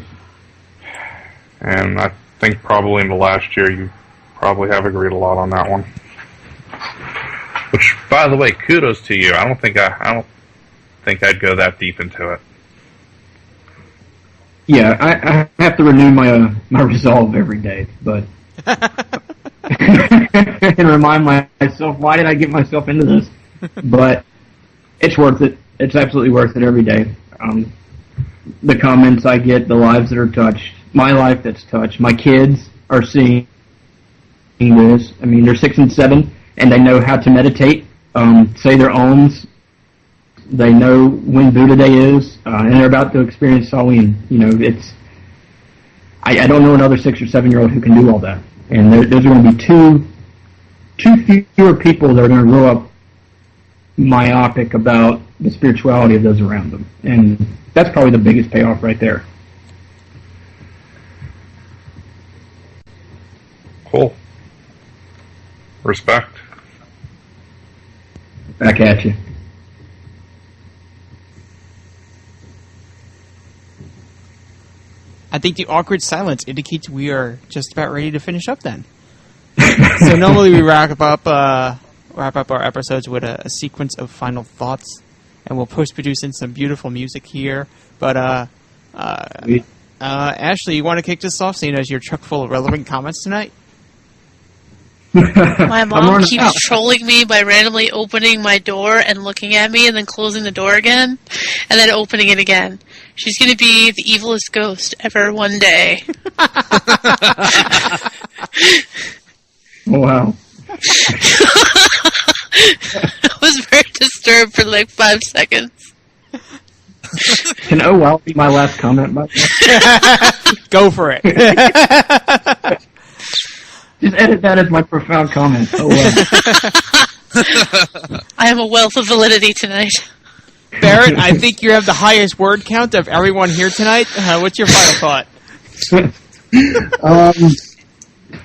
And I think probably in the last year you probably have agreed a lot on that one. Which, by the way, kudos to you. I don't think I'd go that deep into it. Yeah, I have to renew my resolve every day, but and remind myself, why did I get myself into this? But it's worth it. It's absolutely worth it every day. The comments I get, the lives that are touched, my life that's touched, my kids are seeing this. I mean, they're 6 and 7, and they know how to meditate, say their ohms. They know when Buddha Day is, and they're about to experience Halloween. You know, I don't know another 6 or 7-year-old who can do all that. And there's going to be too fewer people that are going to grow up myopic about the spirituality of those around them. And that's probably the biggest payoff right there. Cool. Respect. Back at you. I think the awkward silence indicates we are just about ready to finish up then. So normally we wrap up our episodes with a sequence of final thoughts, and we'll post-produce in some beautiful music here. But Ashley, you want to kick this off, seeing as you're chock full of relevant comments tonight? My mom keeps trolling me by randomly opening my door and looking at me and then closing the door again and then opening it again. She's going to be the evilest ghost ever one day. Wow. I was very disturbed for like 5 seconds. Can oh wow be my last comment, by the way? Go for it. Just edit that as my profound comment. Oh, wow. I am a wealth of validity tonight. Barrett, I think you have the highest word count of everyone here tonight. What's your final thought?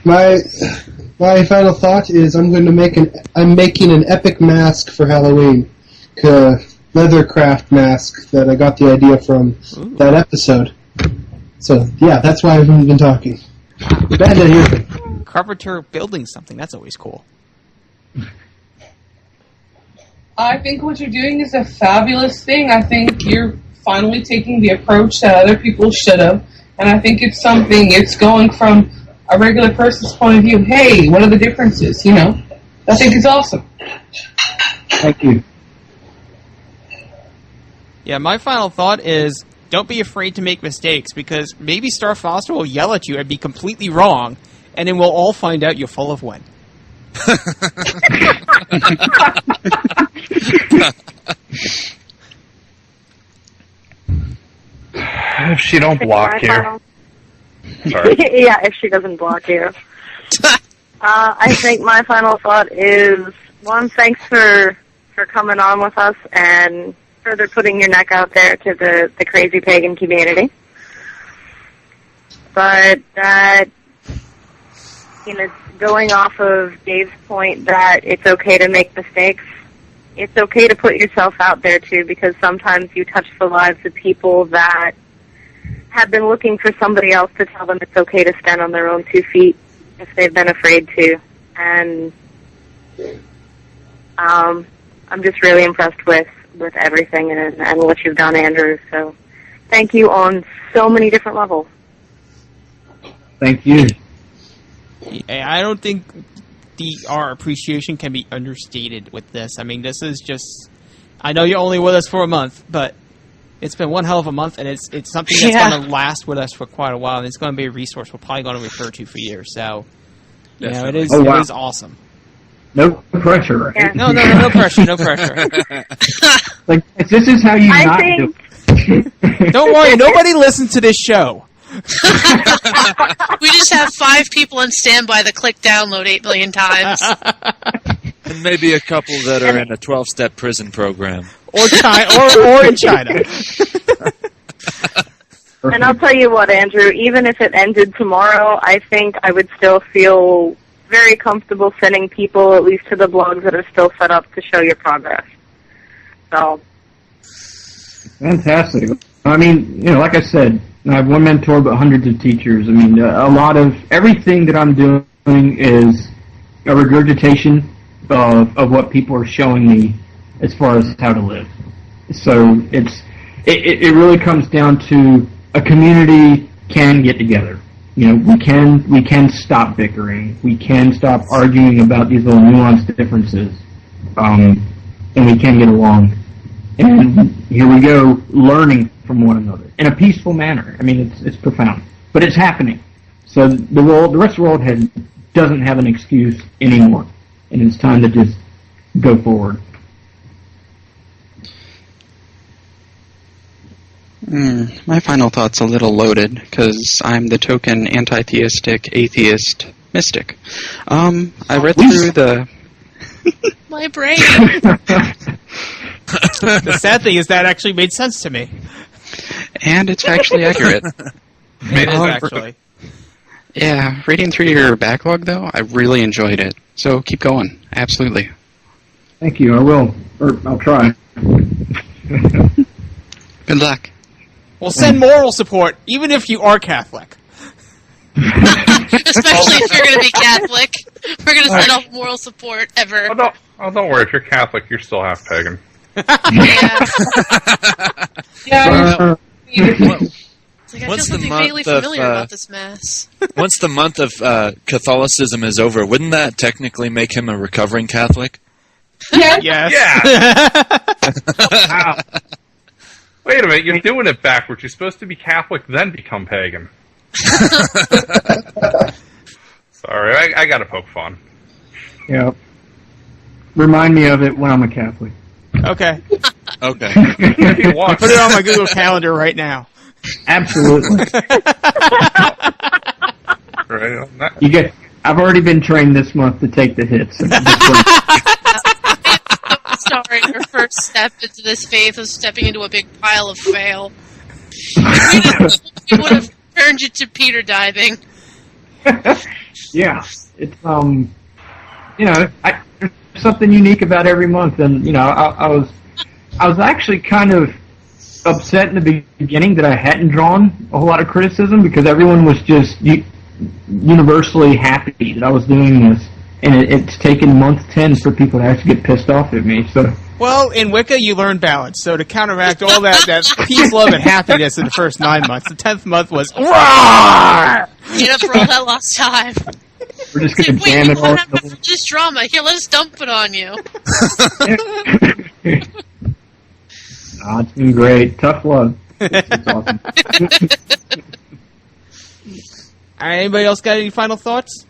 My final thought is I'm making an epic mask for Halloween, leathercraft mask that I got the idea from that episode. So yeah, that's why I've been talking. Bad to hear. Carpenter building something. That's always cool. I think what you're doing is a fabulous thing. I think you're finally taking the approach that other people should have. And I think it's going from a regular person's point of view. Hey, what are the differences? You know, I think it's awesome. Thank you. Yeah, my final thought is don't be afraid to make mistakes, because maybe Star Foster will yell at you and be completely wrong, and then we'll all find out you're full of wind. If she don't block you. Sorry. Yeah, if she doesn't block you. I think my final thought is, one, thanks for coming on with us and further putting your neck out there to the crazy pagan community. But that, going off of Dave's point that it's okay to make mistakes, it's okay to put yourself out there too, because sometimes you touch the lives of people that have been looking for somebody else to tell them it's okay to stand on their own 2 feet if they've been afraid to. And I'm just really impressed with everything and what you've done, Andrew. So thank you on so many different levels. Thank you. I don't think our appreciation can be understated with this. I mean, this is just... I know you're only with us for a month, but it's been one hell of a month, and it's something that's going to last with us for quite a while, and it's going to be a resource we're probably going to refer to for years. So, you know, it is awesome. No pressure, right? Yeah. No pressure, no pressure. Like, this is how you I not think- do it. Don't worry, nobody listens to this show. We just have 5 people on standby that click download 8 million times. And maybe a couple that are in a 12-step prison program. Or China, or in China. And I'll tell you what, Andrew, even if it ended tomorrow, I think I would still feel very comfortable sending people at least to the blogs that are still set up to show your progress. So, Fantastic. I mean, you know, like I said, I have one mentor but hundreds of teachers. I mean, a lot of everything that I'm doing is a regurgitation of what people are showing me as far as how to live. So it really comes down to a community can get together. You know, we can stop bickering. We can stop arguing about these little nuanced differences, and we can get along. And here we go, learning from one another in a peaceful manner. I mean, it's profound, but it's happening. So the rest of the world doesn't have an excuse anymore, and it's time to just go forward. My final thought's a little loaded, because I'm the token anti-theistic, atheist mystic. I read through the... My brain. The sad thing is that actually made sense to me. And it's actually accurate. It is actually. Yeah, reading through your backlog, though, I really enjoyed it. So keep going. Absolutely. Thank you. I will, or I'll try. Good luck. Well, send moral support, even if you are Catholic. Especially if you're going to be Catholic. We're going to send off moral support ever. Don't worry. If you're Catholic, you're still half pagan. Yeah. Yeah. It's like, I feel What's the something month vaguely of, familiar about this mass. Once the month of Catholicism is over, wouldn't that technically make him a recovering Catholic? Yeah. Yes. Yeah. Wait a minute, you're doing it backwards. You're supposed to be Catholic, then become pagan. Sorry, I gotta poke fun. Yeah. Remind me of it when I'm a Catholic. Okay. Okay. If you want. Put it on my Google Calendar right now. Absolutely. Right, I've already been trained this month to take the hits. Sorry, your first step into this faith was stepping into a big pile of fail. We would have turned you to Peter diving. Yeah, it's you know, there's something unique about every month, and you know, I was actually kind of upset in the beginning that I hadn't drawn a whole lot of criticism, because everyone was just universally happy that I was doing this, and it's taken month 10 for people to actually get pissed off at me. So. Well, in Wicca, you learn balance. So to counteract all that peace, love, and happiness in the first 9 months, the 10th month was roar! Made up for all that lost time. We're just going to Wait, jam it what all. happened for this drama? Here, let us dump it on you. It's been great. Tough love. It's awesome. All right, anybody else got any final thoughts?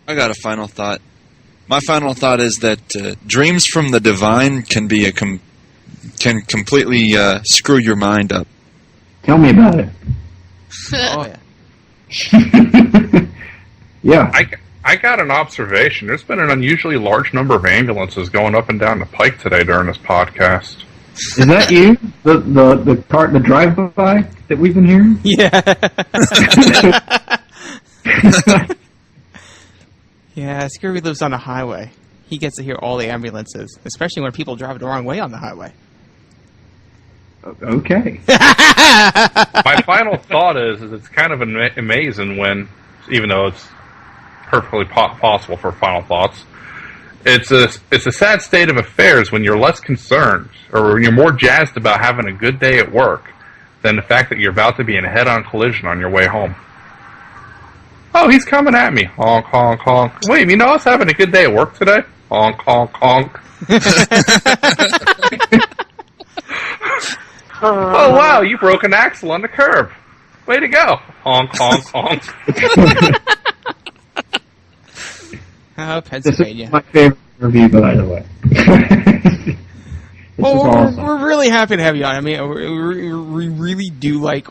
I got a final thought. My final thought is that dreams from the divine can be can completely screw your mind up. Tell me about it. Oh, yeah. Yeah. I got an observation. There's been an unusually large number of ambulances going up and down the pike today during this podcast. Is that you? The drive-by that we've been hearing? Yeah. Yeah, Scurvy lives on a highway. He gets to hear all the ambulances, especially when people drive the wrong way on the highway. Okay. My final thought is it's kind of amazing when, even though it's perfectly possible for final thoughts, It's a sad state of affairs when you're less concerned, or when you're more jazzed about having a good day at work than the fact that you're about to be in a head-on collision on your way home. Oh, he's coming at me. Honk, honk, honk. Wait, you know I was having a good day at work today? Honk, honk, honk. Oh, wow, you broke an axle on the curb. Way to go. Honk, honk, honk. Pennsylvania. This is my favorite review, by the way. Well, awesome. we're really happy to have you on. I mean, we really do like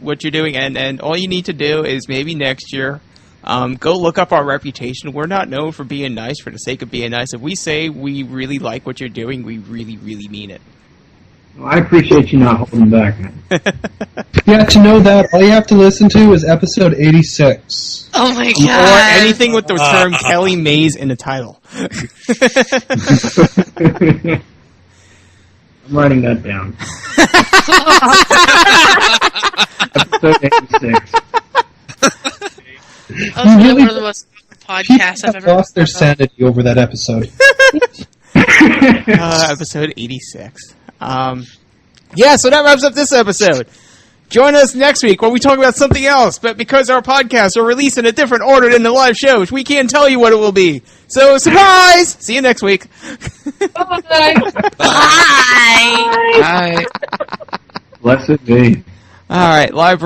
what you're doing, and all you need to do is maybe next year, go look up our reputation. We're not known for being nice for the sake of being nice. If we say we really like what you're doing, we really, really mean it. Well, I appreciate you not holding back, man. Yeah, to know that, all you have to listen to is episode 86. Oh my Or god. anything with the term Kelly Mays in the title. I'm writing that down. Episode 86. That was really one of the most podcasts I've People ever lost their sanity over that episode. Episode 86. Yeah, so that wraps up this episode. Join us next week when we talk about something else, but because our podcasts are released in a different order than the live shows, we can't tell you what it will be. So, surprise! See you next week. Bye. Bye. Hi. Blessed be. All right, live